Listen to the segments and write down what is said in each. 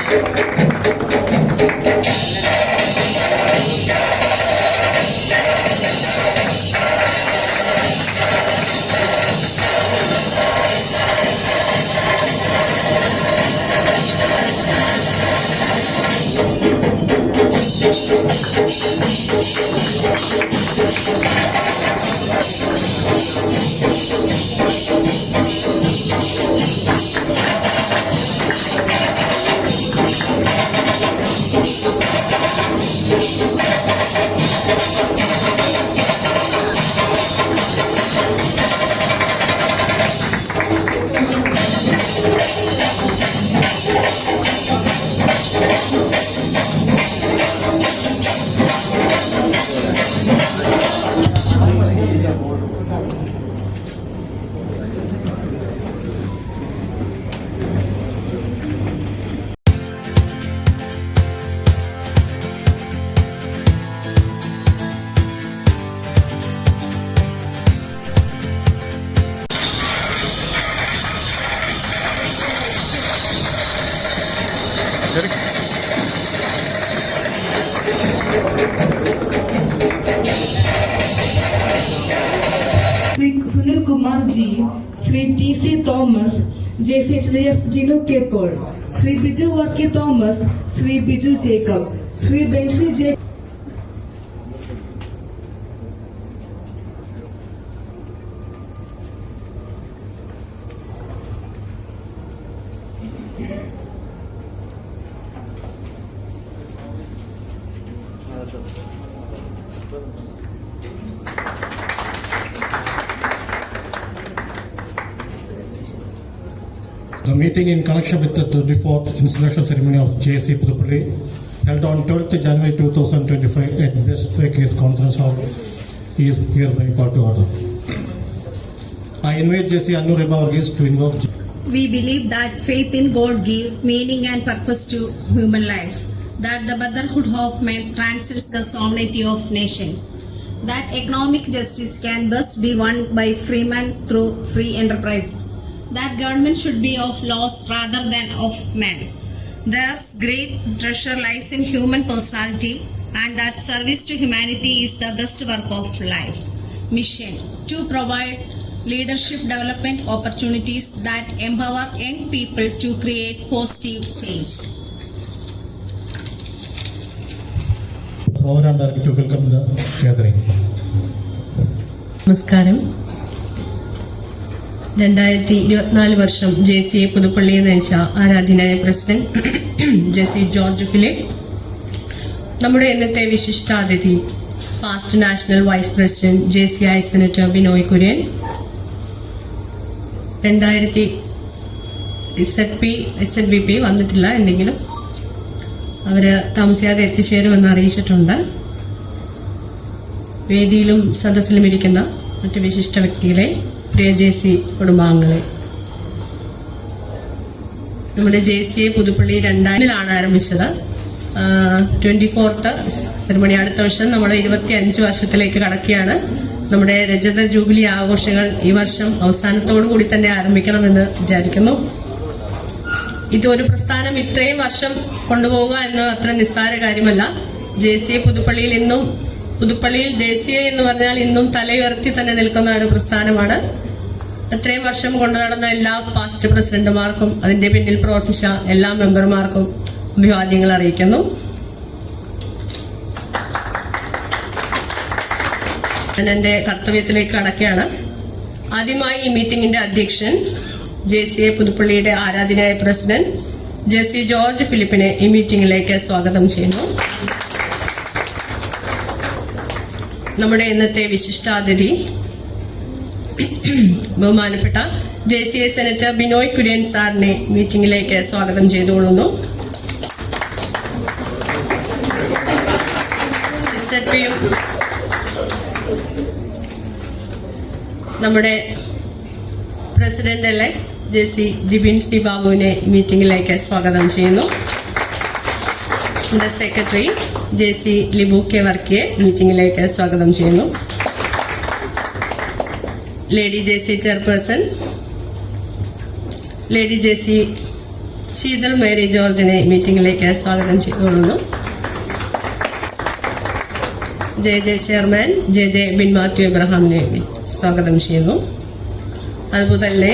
Shri Sunil Kumar ji, Shri T C. Thomas, JCHDF Gino Kepol, Shri Biju वाक्य Thomas, Shri Biju Jacob, Shri Bensy J The meeting in connection with the 24th installation ceremony of JC Pudupalli held on 12th January 2025 at Best Case Conference Hall is hereby called to order. I invite JC Annu Reba Varghese to invoke. We believe that faith in God gives meaning and purpose to human life, that the brotherhood of men transcends the sovereignty of nations, that economic justice can best be won by free men through free enterprise, that government should be of laws rather than of men. Thus, great treasure lies in human personality, and that service to humanity is the best work of life. Mission: to provide leadership development opportunities that empower young people to create positive change. Over and to welcome the gathering. നമസ്കാരം. 2024 വർഷം JCA പുതുപ്പള്ളിയെ നയിച്ച ആരാധ്യനായ president JC George Philip, നമ്മുടെ ഇന്നത്തെ വിശിഷ്ടാതിഥി past national vice president JCI senator Binoy Kurian, 2000 ZVP വന്നിട്ടില്ല, എന്തെങ്കിലും അവര് താമസിയാതെ എത്തിച്ചേരുമെന്ന് അറിയിച്ചിട്ടുണ്ട്. വേദിയിലും സദസ്സിലും ഇരിക്കുന്ന മറ്റ് വിശിഷ്ട വ്യക്തികളെ, പ്രിയ JC കുടുംബാംഗങ്ങളെ, നമ്മുടെ JCA പുതുപ്പള്ളി 2000 ആരംഭിച്ചത്. 24th സെറിമണി അടുത്ത വർഷം നമ്മൾ 25 വർഷത്തിലേക്ക് കടക്കുകയാണ്. നമ്മുടെ രജത ജൂബിലി ആഘോഷങ്ങൾ ഈ വർഷം അവസാനത്തോടു കൂടി തന്നെ ആരംഭിക്കണമെന്ന് വിചാരിക്കുന്നു. ഇതൊരു പ്രസ്ഥാനം ഇത്രയും വർഷം കൊണ്ടുപോവുക എന്ന് അത്ര നിസ്സാര കാര്യമല്ല. JCA പുതുപ്പള്ളിയിൽ ഇന്നും, പുതുപ്പള്ളിയിൽ JCA എന്ന് പറഞ്ഞാൽ ഇന്നും തലയുയർത്തി തന്നെ നിൽക്കുന്ന ഒരു പ്രസ്ഥാനമാണ്. അത്രയും വർഷം കൊണ്ടു നടന്ന എല്ലാ പാസ്റ്റ് പ്രസിഡന്റുമാർക്കും അതിന്റെ പിന്നിൽ പ്രവർത്തിച്ച എല്ലാ മെമ്പർമാർക്കും അഭിവാദ്യങ്ങൾ അറിയിക്കുന്നു. ഞാൻ എന്റെ കർത്തവ്യത്തിലേക്ക് കടക്കുകയാണ്. ആദ്യമായി ഈ മീറ്റിംഗിന്റെ അധ്യക്ഷൻ JCA പുതുപ്പള്ളിയുടെ ആരാധ്യനായ പ്രസിഡന്റ് JC ജോർജ് ഫിലിപ്പിനെ ഈ മീറ്റിംഗിലേക്ക് സ്വാഗതം ചെയ്യുന്നു. നമ്മുടെ ഇന്നത്തെ വിശിഷ്ടാതിഥി ബഹുമാനപ്പെട്ട JCA സെനറ്റർ ബിനോയ് കുര്യൻ സാറിനെ മീറ്റിംഗിലേക്ക് സ്വാഗതം ചെയ്തുകൊള്ളുന്നു. നമ്മുടെ president elect JC Jibin C ബാബുവിനെ മീറ്റിംഗിലേക്ക് സ്വാഗതം ചെയ്യുന്നു. നമ്മുടെ സെക്രട്ടറി JC ലിബു കെ വർക്കിയെ മീറ്റിംഗിലേക്ക് സ്വാഗതം ചെയ്യുന്നു. Lady JC chairperson, lady JC Sheethal Mary ജോർജിനെ മീറ്റിംഗിലേക്ക് സ്വാഗതം ചെയ്തുകൊള്ളുന്നു. J chairman Jebin Mathew എബ്രഹാമിനെ സ്വാഗതം ചെയ്യുന്നു. അതുപോലെ തന്നെ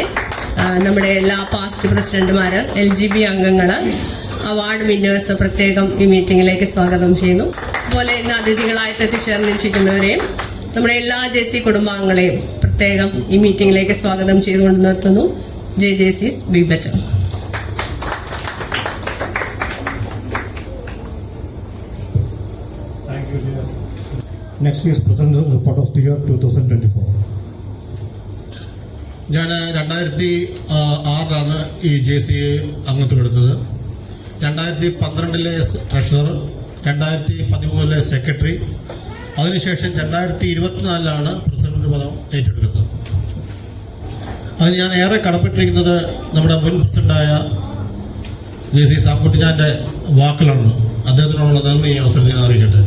നമ്മുടെ എല്ലാ പാസ്റ്റ് പ്രസിഡന്റുമാർ, LGB അംഗങ്ങൾ, അവാർഡ് വിന്നേഴ്സ് പ്രത്യേകം ഈ മീറ്റിംഗിലേക്ക് സ്വാഗതം ചെയ്യുന്നു. അതുപോലെ ഇന്ന് അതിഥികളായിട്ട് എത്തിച്ചേർന്നിരിക്കുന്നവരെയും നമ്മുടെ എല്ലാ JC കുടുംബാംഗങ്ങളെയും പ്രത്യേകം ഈ മീറ്റിംഗിലേക്ക് സ്വാഗതം ചെയ്തുകൊണ്ട് നിർത്തുന്നു. JCs be better. Thank you, dear. Next is present report of the year 2024. ഞാൻ 2006 ഈ JC അംഗത്വമെടുത്തത്. 2012 ട്രഷറർ, 2013 സെക്രട്ടറി, അതിനുശേഷം 2024 പ്രസിഡന്റ് പദം ഏറ്റെടുക്കുന്നത്. അത് ഞാൻ ഏറെ കടപ്പെട്ടിരിക്കുന്നത് നമ്മുടെ മുൻ പ്രസിഡന്റായ JC സാംകുട്ടിച്ചാൻ്റെ വാക്കുകളാണ്. അദ്ദേഹത്തിനുള്ള നന്ദി ഈ അവസരത്തിൽ അറിയിക്കട്ടെ.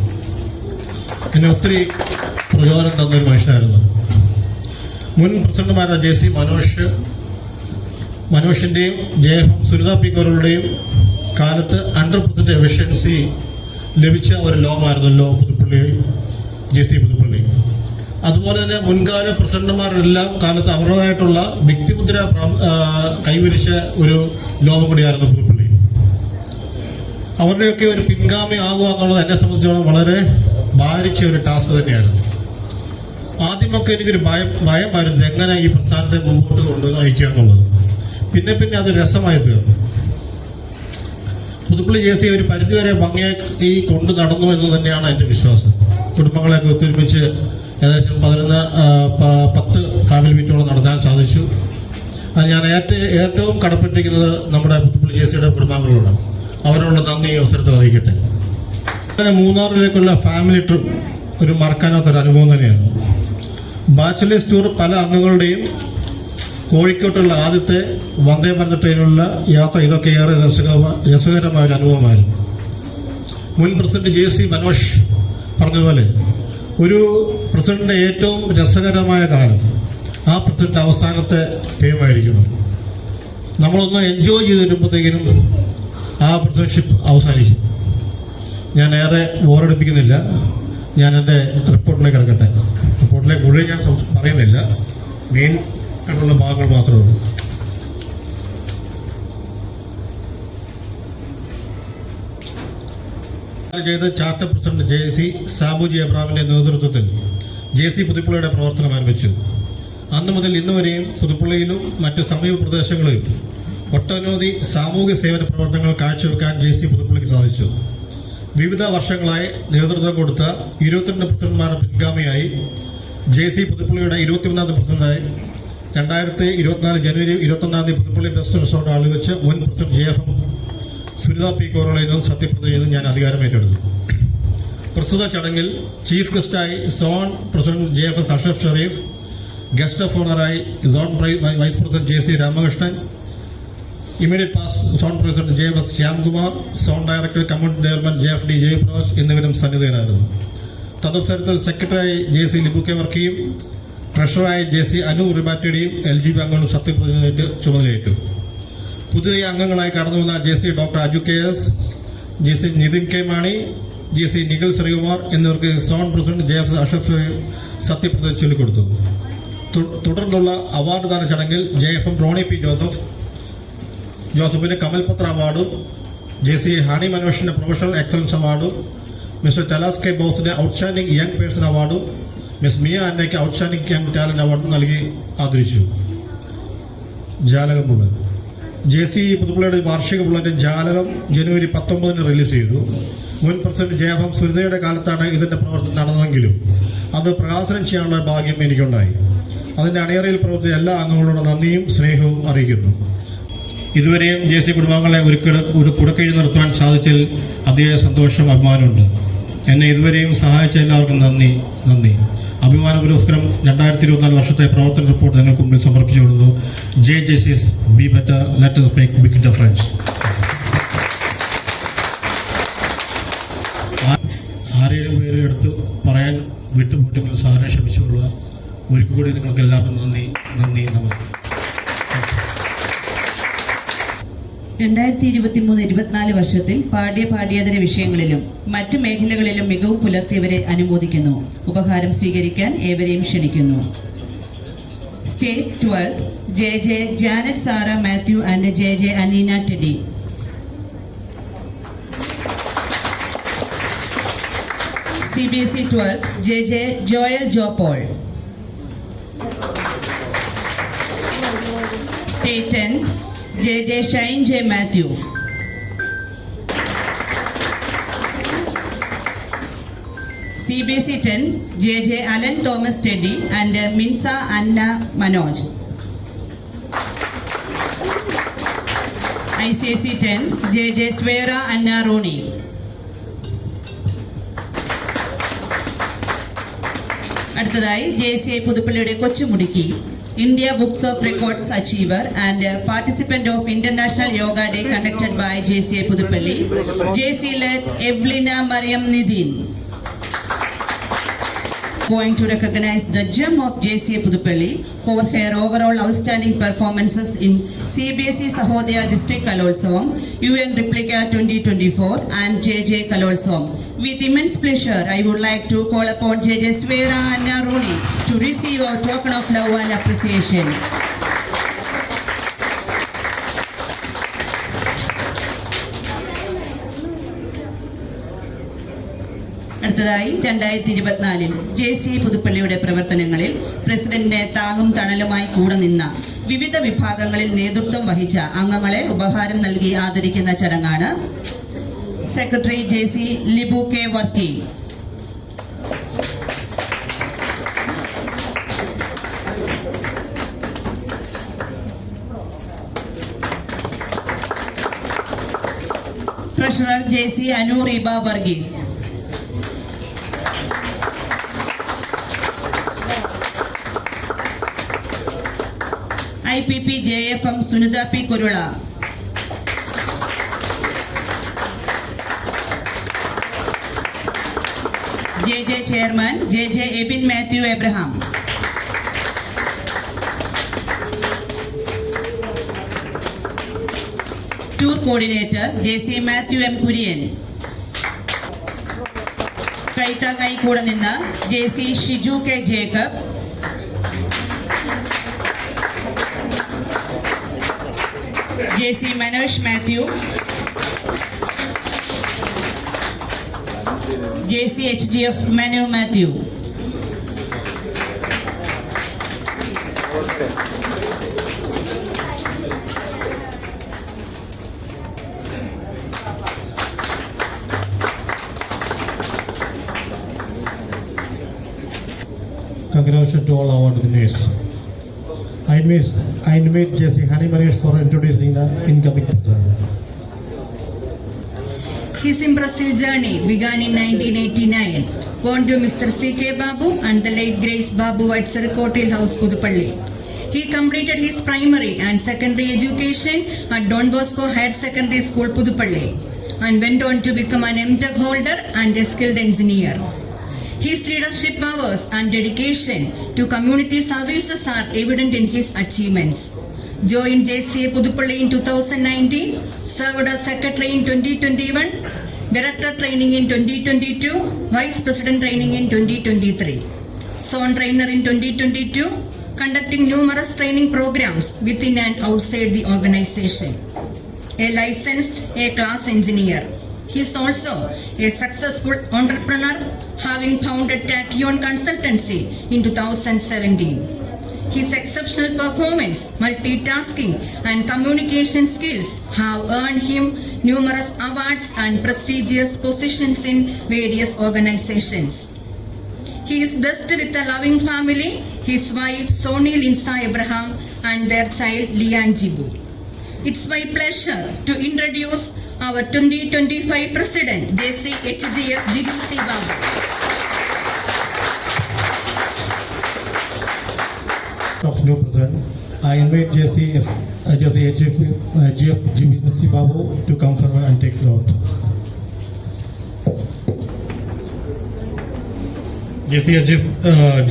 എന്നെ ഒത്തിരി പ്രചോദനം തന്നൊരു മനുഷ്യനായിരുന്നു. മുൻ പ്രസിഡന്റുമാരായ JC മനോഷിൻ്റെയും JFM സുനിത P. കോറുകളുടെയും കാലത്ത് 100% എഫിഷ്യൻസി ലഭിച്ച ഒരു ലോമായിരുന്നല്ലോ പുതുപ്പള്ളി, JC പുതുപ്പള്ളി. അതുപോലെ തന്നെ മുൻകാല പ്രസിഡന്റുമാരെല്ലാം കാലത്ത് അവരുടേതായിട്ടുള്ള വ്യക്തിമുദ്ര കൈവരിച്ച ഒരു ലോകം കൂടിയായിരുന്നു പുതുപ്പള്ളി. അവരുടെയൊക്കെ ഒരു പിൻഗാമി ആകുക എന്നുള്ളത് എന്നെ സംബന്ധിച്ചോളം വളരെ ഭാരിച്ച ഒരു ടാസ്ക് തന്നെയായിരുന്നു. ആദ്യമൊക്കെ എനിക്കൊരു ഭയമായിരുന്നു എങ്ങനെ ഈ പ്രസ്ഥാനത്തെ മുമ്പോട്ട് കൊണ്ട് നയിക്കുക എന്നുള്ളത്. പിന്നെ അത് രസമായി തീർന്നു. പുതുപ്പള്ളി JC ഒരു പരിധിവരെ ഭംഗിയായി കൊണ്ട് നടന്നു എന്ന് തന്നെയാണ് എൻ്റെ വിശ്വാസം. കുടുംബങ്ങളെയൊക്കെ ഒത്തൊരുമിച്ച് ഏകദേശം 10 ഫാമിലി മീറ്റോളം നടത്താൻ സാധിച്ചു. അത് ഞാൻ ഏറ്റവും കടപ്പെട്ടിരിക്കുന്നത് നമ്മുടെ പുതുപ്പള്ളി JCയുടെ കുടുംബാംഗങ്ങളോടാണ്. അവരോടുള്ള നന്ദി ഈ അവസരത്തിൽ അറിയിക്കട്ടെ. അങ്ങനെ മൂന്നാറിലേക്കുള്ള ഫാമിലി ട്രിപ്പ് ഒരു മറക്കാനാത്തൊരു അനുഭവം തന്നെയായിരുന്നു. ബാച്ചിലേഴ്സ് ടൂർ പല അംഗങ്ങളുടെയും കോഴിക്കോട്ടുള്ള ആദ്യത്തെ വന്ദേ ഭാരത് ട്രെയിനിലുള്ള യാത്ര ഇതൊക്കെ ഏറെ രസകരമായ ഒരു അനുഭവമായിരുന്നു. മുൻ പ്രസിഡന്റ് JC മനോഷ് പറഞ്ഞതുപോലെ ഒരു പ്രസിഡന്റിന്റെ ഏറ്റവും രസകരമായ കാലം ആ പ്രസിഡന്റ് അവസാനത്തെ ടൈമായിരിക്കുന്നു. നമ്മളൊന്ന് എൻജോയ് ചെയ്ത് വരുമ്പോഴത്തേക്കിനും ആ പ്രസിഡന്റ്ഷിപ്പ് അവസാനിക്കും. ഞാൻ ഏറെ ബോറടിപ്പിക്കുന്നില്ല. ഞാൻ എൻ്റെ റിപ്പോർട്ടിലേക്ക് കിടക്കട്ടെ. റിപ്പോർട്ടിലേക്ക് മുഴുവൻ ഞാൻ പറയുന്നില്ല, മെയിൻ ആയിട്ടുള്ള ഭാഗങ്ങൾ മാത്രമേ ഉള്ളൂ. ചെയ്ത് ചാർട്ടർ പ്രസിഡന്റ് JC സാബുജി എബ്രഹാമിന്റെ നേതൃത്വത്തിൽ JC പുതുപ്പള്ളിയുടെ പ്രവർത്തനം ആരംഭിച്ചു. അന്നു മുതൽ ഇന്ന് വരെയും പുതുപ്പള്ളിയിലും മറ്റ് സമീപ പ്രദേശങ്ങളിലും ഒട്ടനവധി സാമൂഹിക സേവന പ്രവർത്തനങ്ങൾ കാഴ്ചവെക്കാൻ JC പുതുപ്പള്ളിക്ക് സാധിച്ചു. വിവിധ വർഷങ്ങളായി നേതൃത്വം കൊടുത്ത 22 പ്രസിഡന്റുമാരുടെ പിൻഗാമിയായി JC പുതുപ്പള്ളിയുടെ 21ാമത് പ്രസിഡന്റായി 2024 ജനുവരി 21 പുതുപ്പള്ളി ബെസ്റ്റ് റിസോർട്ട് ആള് വെച്ച് മുൻ പ്രസിഡന്റ് JFM സുനിത P. കോറുകളിൽ നിന്നും സത്യപ്രതിജ്ഞ ചെയ്ത് ഞാൻ അധികാരം ഏറ്റെടുത്തു. പ്രസ്തുത ചടങ്ങിൽ ചീഫ് ഗസ്റ്റായി zone president JFS Ashraf Sharif, guest of ഓണറായി zone vice president JC Ramakrishnan, immediate past zone president JFS Shyamkumar, zone director community chairman JFD Jayaprakash എന്നിവരും സന്നിധരായിരുന്നു. തദവസരത്തിൽ സെക്രട്ടറിയായി JC ലിബു കെ വർക്കിയും ട്രഷററായി JC അനു റിബാറ്റയുടെയും LGB അംഗങ്ങളും സത്യപ്രതിജ്ഞ ചുമതലയേറ്റു. പുതിയ അംഗങ്ങളായി കടന്നു വന്ന JC doctor Aju KS, JC Nitin K. Mani, JC Nikhil Sreekumar എന്നിവർക്ക് സോൺ പ്രസിഡന്റ് JFS അഷറഫ് സത്യപ്രതിജ്ഞ ചൊല്ലിക്കൊടുത്തു. തുടർന്നുള്ള അവാർഡ് ദാന ചടങ്ങിൽ JFM റോണി P. ജോസഫിന് കമൽപത്ര അവാർഡും, JC ഹാനി മനോഷിന് പ്രൊഫഷണൽ എക്സലൻസ് അവാർഡും, മിസ്റ്റർ ചലാസ് K. ബോസിന് ഔട്ട്സ്റ്റാൻഡിംഗ് യങ് പേഴ്സൺ അവാർഡും, മിസ് മിയ അന്നയ്ക്ക് ഔട്ട്സ്റ്റാൻഡിംഗ് യങ് ടാലന്റ് അവാർഡും നൽകി ആദരിച്ചു. ജാലകം മുഴുവൻ JC പുതുപ്പള്ളിയുടെ വാർഷിക ബുള്ളറ്റിൻ ജാലകം ജനുവരി 19 റിലീസ് ചെയ്തു. മുൻ പ്രസിഡന്റ് JFM സുനിതയുടെ കാലത്താണ് ഇതിന്റെ പ്രവർത്തനം നടന്നതെങ്കിലും അത് പ്രകാശനം ചെയ്യാനുള്ള ഭാഗ്യം എനിക്കുണ്ടായി. അതിന്റെ അണിയറയിൽ പ്രവർത്തിച്ച എല്ലാ അംഗങ്ങളോടും നന്ദിയും സ്നേഹവും അറിയിക്കുന്നു. ഇതുവരെയും JC കുടുംബാംഗങ്ങളെ ഒരു കുടക്കീഴിൽ നിർത്തുവാൻ സാധിച്ചതിൽ അതിയായ സന്തോഷം, അഭിമാനമുണ്ട്. എന്നെ ഇതുവരെയും സഹായിച്ച എല്ലാവർക്കും നന്ദി. അഭിമാന പുരസ്കാരം 2024 വർഷത്തെ പ്രവർത്തന റിപ്പോർട്ട് നിങ്ങൾക്ക് മുമ്പിൽ സമർപ്പിച്ചുകൊള്ളുന്നു. JCs be better, let us make big difference. ആരെയും പേര് എടുത്ത് പറയാൻ വിട്ടുപോട്ടെങ്കിൽ സഹനം ക്ഷമിച്ചുകൊള്ളുക. ഒരിക്കൽ കൂടി നിങ്ങൾക്ക് എല്ലാവർക്കും നന്ദി. 2023-24 വർഷത്തിൽ പാഠ്യേതര വിഷയങ്ങളിലും മറ്റു മേഖലകളിലും മികവ് പുലർത്തിയവരെ അനുമോദിക്കുന്നു. ഉപഹാരം സ്വീകരിക്കാൻ ഏവരെയും ക്ഷണിക്കുന്നു. State 12 JJ Janet Sarah Matthew and JJ Anina Teddy. CBSE 12 JJ Joel Jopol. State 10 JJ Shine J Matthew. CBSE 10 JJ Alan Thomas Teddy and Minsa Anna Manoj. ICSE 10 JJ Swera Anna Rooney. അടുത്തതായി JCI പുതുപ്പള്ളിയുടെ കൊച്ചുമുടുക്കി India books of records achiever and participant of international yoga day conducted by JCI Puthuppally JC-led Evelina Mariam Nithin. Going to recognize the gem of JCI Puduppally for her overall outstanding performances in CBSE Sahodaya District Kalolsavam, UN Replica 2024 and JJ Kalolsavam. With immense pleasure, I would like to call upon JJ Swera Anna Rooney to receive our token of love and appreciation. അടുത്തതായി 2024 JCI പുതുപ്പള്ളിയുടെ പ്രവർത്തനങ്ങളിൽ പ്രസിഡന്റിനെ താങ്ങും തണലുമായി കൂടെ നിന്ന വിവിധ വിഭാഗങ്ങളിൽ നേതൃത്വം വഹിച്ച അംഗങ്ങളെ ഉപഹാരം നൽകി ആദരിക്കുന്ന ചടങ്ങാണ്. Secretary JC Libu K Varkey. Treasurer JC Anureeba Varghese. IPP JFM Sunitha P Kurula. JJ chairman JJ Ebin Mathew Abraham. Tour coordinator JC Mathew M Kurian. കൈത്താങ്ങായി കൂടെ നിന്ന് JC Shiju K Jacob. JC Manoj Mathew. JC HDF Manu Mathew. Congratulations to all award winners. I invite JC Hani Manish for introducing the incoming president. His impressive journey began in 1989, born to Mr. C.K. Babu and the late Grace Babu at Sarakotil House, Puduppally. He completed his primary and secondary education at Don Bosco Higher Secondary School, Puduppally, and went on to become an M.Tech holder and a skilled engineer. His leadership powers and dedication to community services are evident in his achievements. Joined JCI Puduppally in 2019, served as Secretary in 2021, Director Training in 2022, Vice President Training in 2023, Zone Trainer in 2022, conducting numerous training programs within and outside the organization. A licensed A-class engineer. He is also a successful entrepreneur, having founded Tachyon Consultancy in 2017. His exceptional performance, multitasking and communication skills have earned him numerous awards and prestigious positions in various organizations. He is blessed with a loving family, his wife Soni Linsa Abraham and their child Lian Jibu. It's my pleasure to introduce our 2025 President, JC HGF Jibin C. Babu. Of new president, I invite JC HGF Jibin C. Babu to come forward and take the oath. JC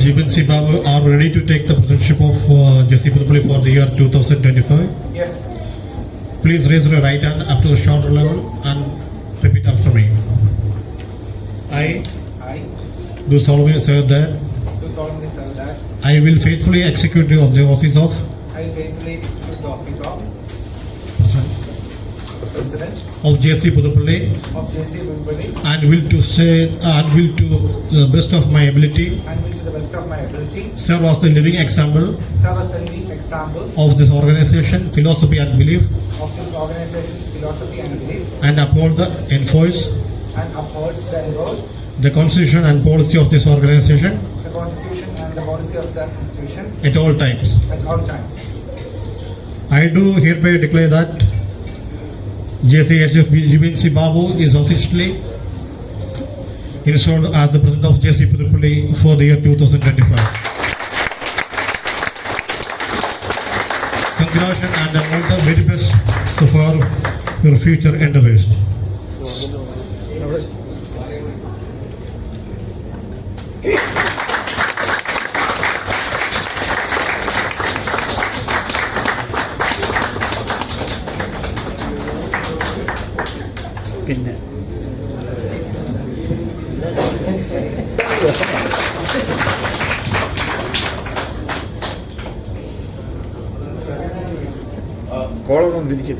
Jibin C. Babu are ready to take the presidentship of JCI Puduppally for the year 2025. Yes. Please raise your right hand up to the shoulder level and repeat after me. I do solemnly swear that I will faithfully execute the office of President of JC Puduppally and will to the best of my ability serve as the living example of this organization philosophy and belief and uphold enforce the constitution and policy of this organization at all times. I do hereby declare that JCHF GBNC Babu is officially installed as the President of JC Puduppally for the year 2025. Congratulations and all the very best for your future endeavors. കോളൊന്നും തിരിച്ചു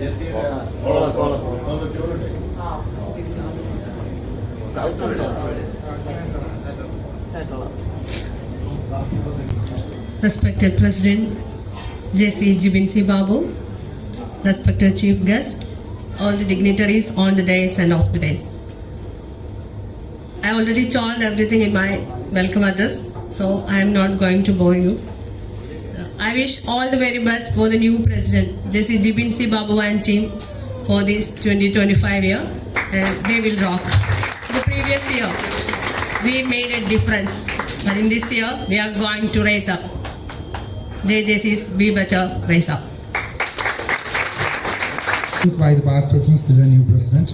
Respected President JC GBNC Babu, respected Chief Guest, all the dignitaries on the days and off the days. I already told everything in my welcome address, so I am not going to bore you. I wish all the very best for the new President JC GBNC Babu and team for this 2025 year, and they will rock. The previous year we made a difference, but in this year we are going to raise up. JJCs be better, raise up. By the past presidents to the new president.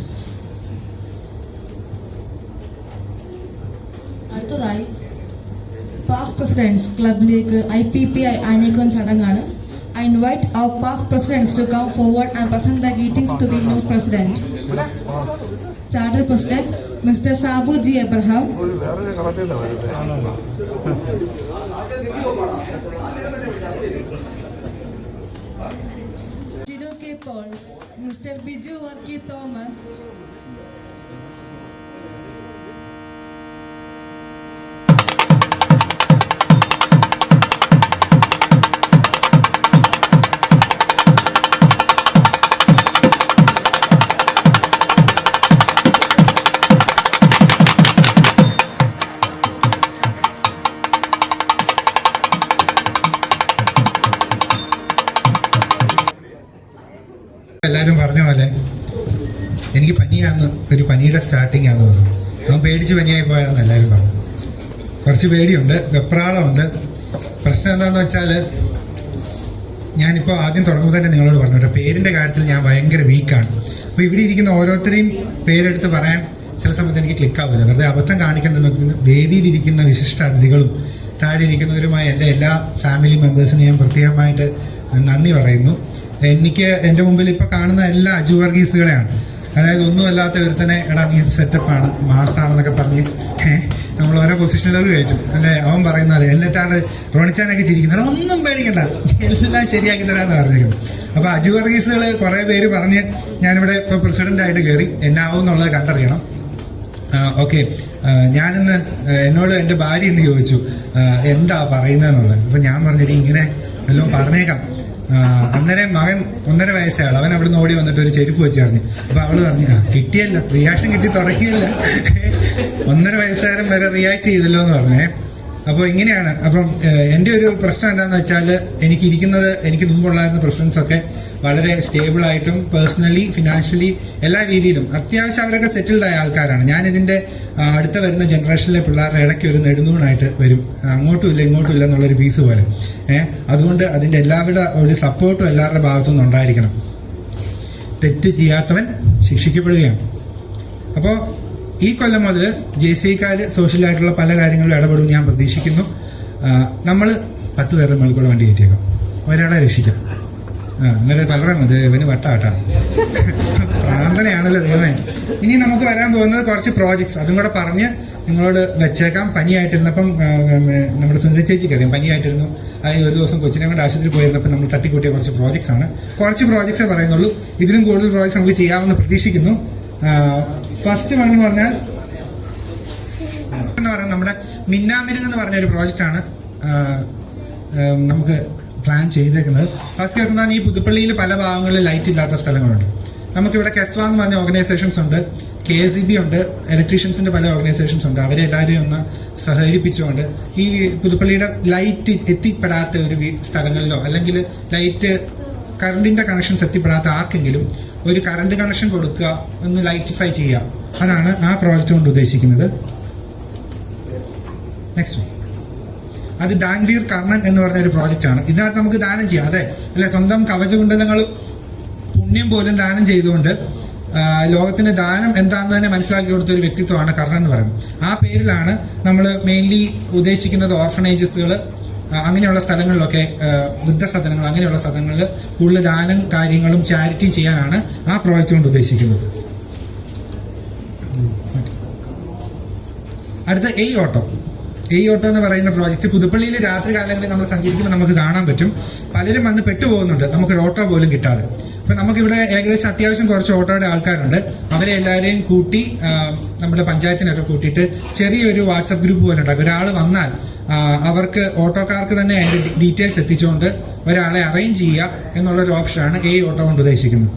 അടുത്തതായി past president's ക്ലബിലേക്ക് IPPI ആനയിക്കുന്ന ചടങ്ങാണ്. I invite our past presidents to come forward and present the greetings to the new president. Charter President Mr. Sabu G. Abraham. Gino K. Paul, Mr. Biju Varki Thomas. എല്ലാവരും പറഞ്ഞ പോലെ എനിക്ക് പനിയാന്ന്, ഒരു പനിയുടെ starting ആണെന്ന് പറഞ്ഞു. അവൻ പേടിച്ച് പനിയായി പോയാന്ന് എല്ലാവരും പറഞ്ഞു. കുറച്ച് പേടിയുണ്ട്, വെപ്രാളമുണ്ട്. പ്രശ്നം എന്താണെന്ന് വെച്ചാൽ ഞാനിപ്പോൾ ആദ്യം തുടങ്ങുമ്പോൾ തന്നെ നിങ്ങളോട് പറഞ്ഞു കേട്ടോ, പേരിൻ്റെ കാര്യത്തിൽ ഞാൻ ഭയങ്കര വീക്കാണ്. അപ്പോൾ ഇവിടെ ഇരിക്കുന്ന ഓരോരുത്തരെയും പേരെടുത്ത് പറയാൻ ചില സമയത്ത് എനിക്ക് ക്ലിക്കാവില്ല. വെറുതെ അബദ്ധം കാണിക്കേണ്ടെന്ന് വേദിയിലിരിക്കുന്ന വിശിഷ്ട അതിഥികളും താഴെ ഇരിക്കുന്നവരുമായ എൻ്റെ എല്ലാ ഫാമിലി മെമ്പേഴ്സിനും ഞാൻ പ്രത്യേകമായിട്ട് നന്ദി പറയുന്നു. എനിക്ക് എൻ്റെ മുമ്പിൽ ഇപ്പോൾ കാണുന്ന എല്ലാ അജു വർഗീസുകളെയാണ്. അതായത് ഒന്നുമല്ലാത്ത ഒരുത്തനെ എടാ നീ സെറ്റപ്പാണ് മാസാണെന്നൊക്കെ പറഞ്ഞ് നമ്മൾ ഓരോ പൊസിഷനിലൊക്കെ കയറ്റും അല്ലേ. അവൻ പറയുന്ന പോലെ എന്നിട്ടാണ് റോണിച്ചാനൊക്കെ ചിരിക്കുന്നത്, ഒന്നും പേടിക്കണ്ട എല്ലാം ശരിയാക്കി തരാമെന്ന് പറഞ്ഞിരിക്കുന്നു. അപ്പോൾ അജു വർഗീസുകൾ കുറേ പേര് പറഞ്ഞ് ഞാനിവിടെ ഇപ്പോൾ പ്രസിഡൻ്റായിട്ട് കയറി, എന്നാവും എന്നുള്ളത് കണ്ടറിയണം. ഓക്കെ, ഞാനിന്ന് എന്നോട് എൻ്റെ ഭാര്യ ഇന്ന് ചോദിച്ചു എന്താ പറയുന്നതെന്നുള്ളത്. അപ്പോൾ ഞാൻ പറഞ്ഞിട്ട് ഇങ്ങനെ വല്ലതും പറഞ്ഞേക്കാം. അന്നേരം മകൻ 1.5 വയസ്സാണ്, അവൻ അവിടെ നിന്ന് ഓടി വന്നിട്ട് ഒരു ചെരുപ്പ് വെച്ച് പറഞ്ഞു. അപ്പോൾ അവള് പറഞ്ഞു കിട്ടിയല്ല, റിയാക്ഷൻ കിട്ടി തുടങ്ങിയല്ല, 1.5 വയസ്സുകാരൻ വരെ റിയാക്ട് ചെയ്തല്ലോ എന്ന് പറഞ്ഞേ. അപ്പോൾ ഇങ്ങനെയാണ്. അപ്പം എൻ്റെ ഒരു പ്രശ്നം എന്താണെന്ന് വെച്ചാൽ എനിക്ക് മുമ്പുള്ളായിരുന്ന പ്രിഫറൻസൊക്കെ വളരെ സ്റ്റേബിളായിട്ടും പേഴ്സണലി ഫിനാൻഷ്യലി എല്ലാ രീതിയിലും അത്യാവശ്യം അവരൊക്കെ സെറ്റിൽഡ് ആയ ആൾക്കാരാണ്. ഞാനിതിൻ്റെ അടുത്ത വരുന്ന ജനറേഷനിലെ പിള്ളേരുടെ ഇടയ്ക്ക് ഒരു നെടുന്നൂണായിട്ട് വരും, അങ്ങോട്ടും ഇല്ല ഇങ്ങോട്ടും ഇല്ല എന്നുള്ളൊരു പീസ് പോലെ. അതുകൊണ്ട് അതിൻ്റെ എല്ലാവരുടെ ഒരു സപ്പോർട്ടും എല്ലാവരുടെ ഭാഗത്തുനിന്നും ഉണ്ടായിരിക്കണം. തെറ്റ് ചെയ്യാത്തവൻ ശിക്ഷിക്കപ്പെടുകയാണ്. അപ്പോൾ ഈ കൊല്ലം മുതൽ JCക്കാർ സോഷ്യലായിട്ടുള്ള പല കാര്യങ്ങളിലും ഇടപെടും ഞാൻ പ്രതീക്ഷിക്കുന്നു. നമ്മൾ 10 പേരുടെ മുകളിൽ കൂടെ വണ്ടി കയറ്റിയേക്കാം, ഒരാളെ രക്ഷിക്കാം. അന്നേരം തലറ മതി ഇവന് വട്ടാട്ടാ. പ്രാർത്ഥനയാണല്ലോ ദൈവമേ. ഇനി നമുക്ക് വരാൻ പോകുന്നത് കുറച്ച് പ്രോജക്ട്സ്, അതും കൂടെ പറഞ്ഞ് നിങ്ങളോട് വെച്ചേക്കാം. പനിയായിട്ടിരുന്നപ്പം നമ്മുടെ സുനിത ചേച്ചിക്ക് അറിയാം, പനിയായിട്ടിരുന്നു. അത് ഒരു ദിവസം കൊച്ചിനെ കൊണ്ട് ആശുപത്രി പോയിരുന്നപ്പോൾ നമ്മൾ തട്ടിക്കൂട്ടിയ കുറച്ച് പ്രോജക്ട്സ് ആണ്. കുറച്ച് പ്രോജക്ട്സേ പറയുന്നുള്ളൂ, ഇതിലും കൂടുതൽ പ്രോജക്ട്സ് നമുക്ക് ചെയ്യാമെന്ന് പ്രതീക്ഷിക്കുന്നു. ഫസ്റ്റ് വൺ എന്ന് പറഞ്ഞാൽ നമ്മുടെ മിന്നാമിരുങ്ങ് എന്ന് പറഞ്ഞ ഒരു പ്രോജക്റ്റാണ് നമുക്ക് പ്ലാൻ ചെയ്തേക്കുന്നത്. ഫസ്റ്റ് കേസ് എന്നാൽ ഈ പുതുപ്പള്ളിയിൽ പല ഭാഗങ്ങളിൽ ലൈറ്റ് ഇല്ലാത്ത സ്ഥലങ്ങളുണ്ട്. നമുക്കിവിടെ കെസ്വ എന്ന് പറഞ്ഞ ഓർഗനൈസേഷൻസ് ഉണ്ട്, KSEB ഉണ്ട്, ഇലക്ട്രീഷ്യൻസിന്റെ പല ഓർഗനൈസേഷൻസ് ഉണ്ട്. അവരെ എല്ലാവരെയും ഒന്ന് സഹകരിപ്പിച്ചുകൊണ്ട് ഈ പുതുപ്പള്ളിയുടെ ലൈറ്റ് എത്തിപ്പെടാത്ത ഒരു സ്ഥലങ്ങളിലോ അല്ലെങ്കിൽ ലൈറ്റ് കറണ്ടിന്റെ കണക്ഷൻസ് എത്തിപ്പെടാത്ത ആർക്കെങ്കിലും ഒരു കറണ്ട് കണക്ഷൻ കൊടുക്കുക, ഒന്ന് ലൈറ്റിഫൈ ചെയ്യുക. അതാണ് ആ പ്രോജക്റ്റ് കൊണ്ട് ഉദ്ദേശിക്കുന്നത്. നെക്സ്റ്റ് അത് ദാൻവീർ കർണൻ എന്ന് പറഞ്ഞ ഒരു പ്രോജക്റ്റ് ആണ്. ഇതിനകത്ത് നമുക്ക് ദാനം ചെയ്യാം, അതെ അല്ലെ, സ്വന്തം കവചകുണ്ടലങ്ങൾ പുണ്യം പോലും ദാനം ചെയ്തുകൊണ്ട് ലോകത്തിന് ദാനം എന്താണെന്ന് തന്നെ മനസ്സിലാക്കി കൊടുത്ത ഒരു വ്യക്തിത്വമാണ് കർണൻ എന്ന് പറയുന്നത്. ആ പേരിലാണ് നമ്മൾ മെയിൻലി ഉദ്ദേശിക്കുന്നത് ഓർഫനേജസുകൾ അങ്ങനെയുള്ള സ്ഥലങ്ങളിലൊക്കെ, വൃദ്ധസദനങ്ങൾ അങ്ങനെയുള്ള സ്ഥലങ്ങളിൽ കൂടുതൽ ദാനം കാര്യങ്ങളും ചാരിറ്റി ചെയ്യാനാണ് ആ പ്രോജക്റ്റ് കൊണ്ട് ഉദ്ദേശിക്കുന്നത്. അടുത്ത ഓട്ടോ എന്ന് പറയുന്ന പ്രോജക്റ്റ് പുതുപ്പള്ളിയിൽ രാത്രി കാലങ്ങളിൽ നമ്മൾ സഞ്ചരിക്കുമ്പോൾ നമുക്ക് കാണാൻ പറ്റും. പലരും വന്ന് പെട്ടുപോകുന്നുണ്ട്, നമുക്കൊരു ഓട്ടോ പോലും കിട്ടാതെ. അപ്പം നമുക്കിവിടെ ഏകദേശം അത്യാവശ്യം കുറച്ച് ഓട്ടോയുടെ ആൾക്കാരുണ്ട്. അവരെ എല്ലാവരെയും കൂട്ടി നമ്മുടെ പഞ്ചായത്തിനൊക്കെ കൂട്ടിയിട്ട് ചെറിയൊരു വാട്സപ്പ് ഗ്രൂപ്പ് പോലെ ഉണ്ടാക്കും. ഒരാൾ വന്നാൽ അവർക്ക് ഓട്ടോക്കാർക്ക് തന്നെ അതിൻ്റെ ഡീറ്റെയിൽസ് എത്തിച്ചുകൊണ്ട് ഒരാളെ അറേഞ്ച് ചെയ്യുക എന്നുള്ളൊരു ഓപ്ഷനാണ് ഓട്ടോ കൊണ്ട് ഉദ്ദേശിക്കുന്നത്.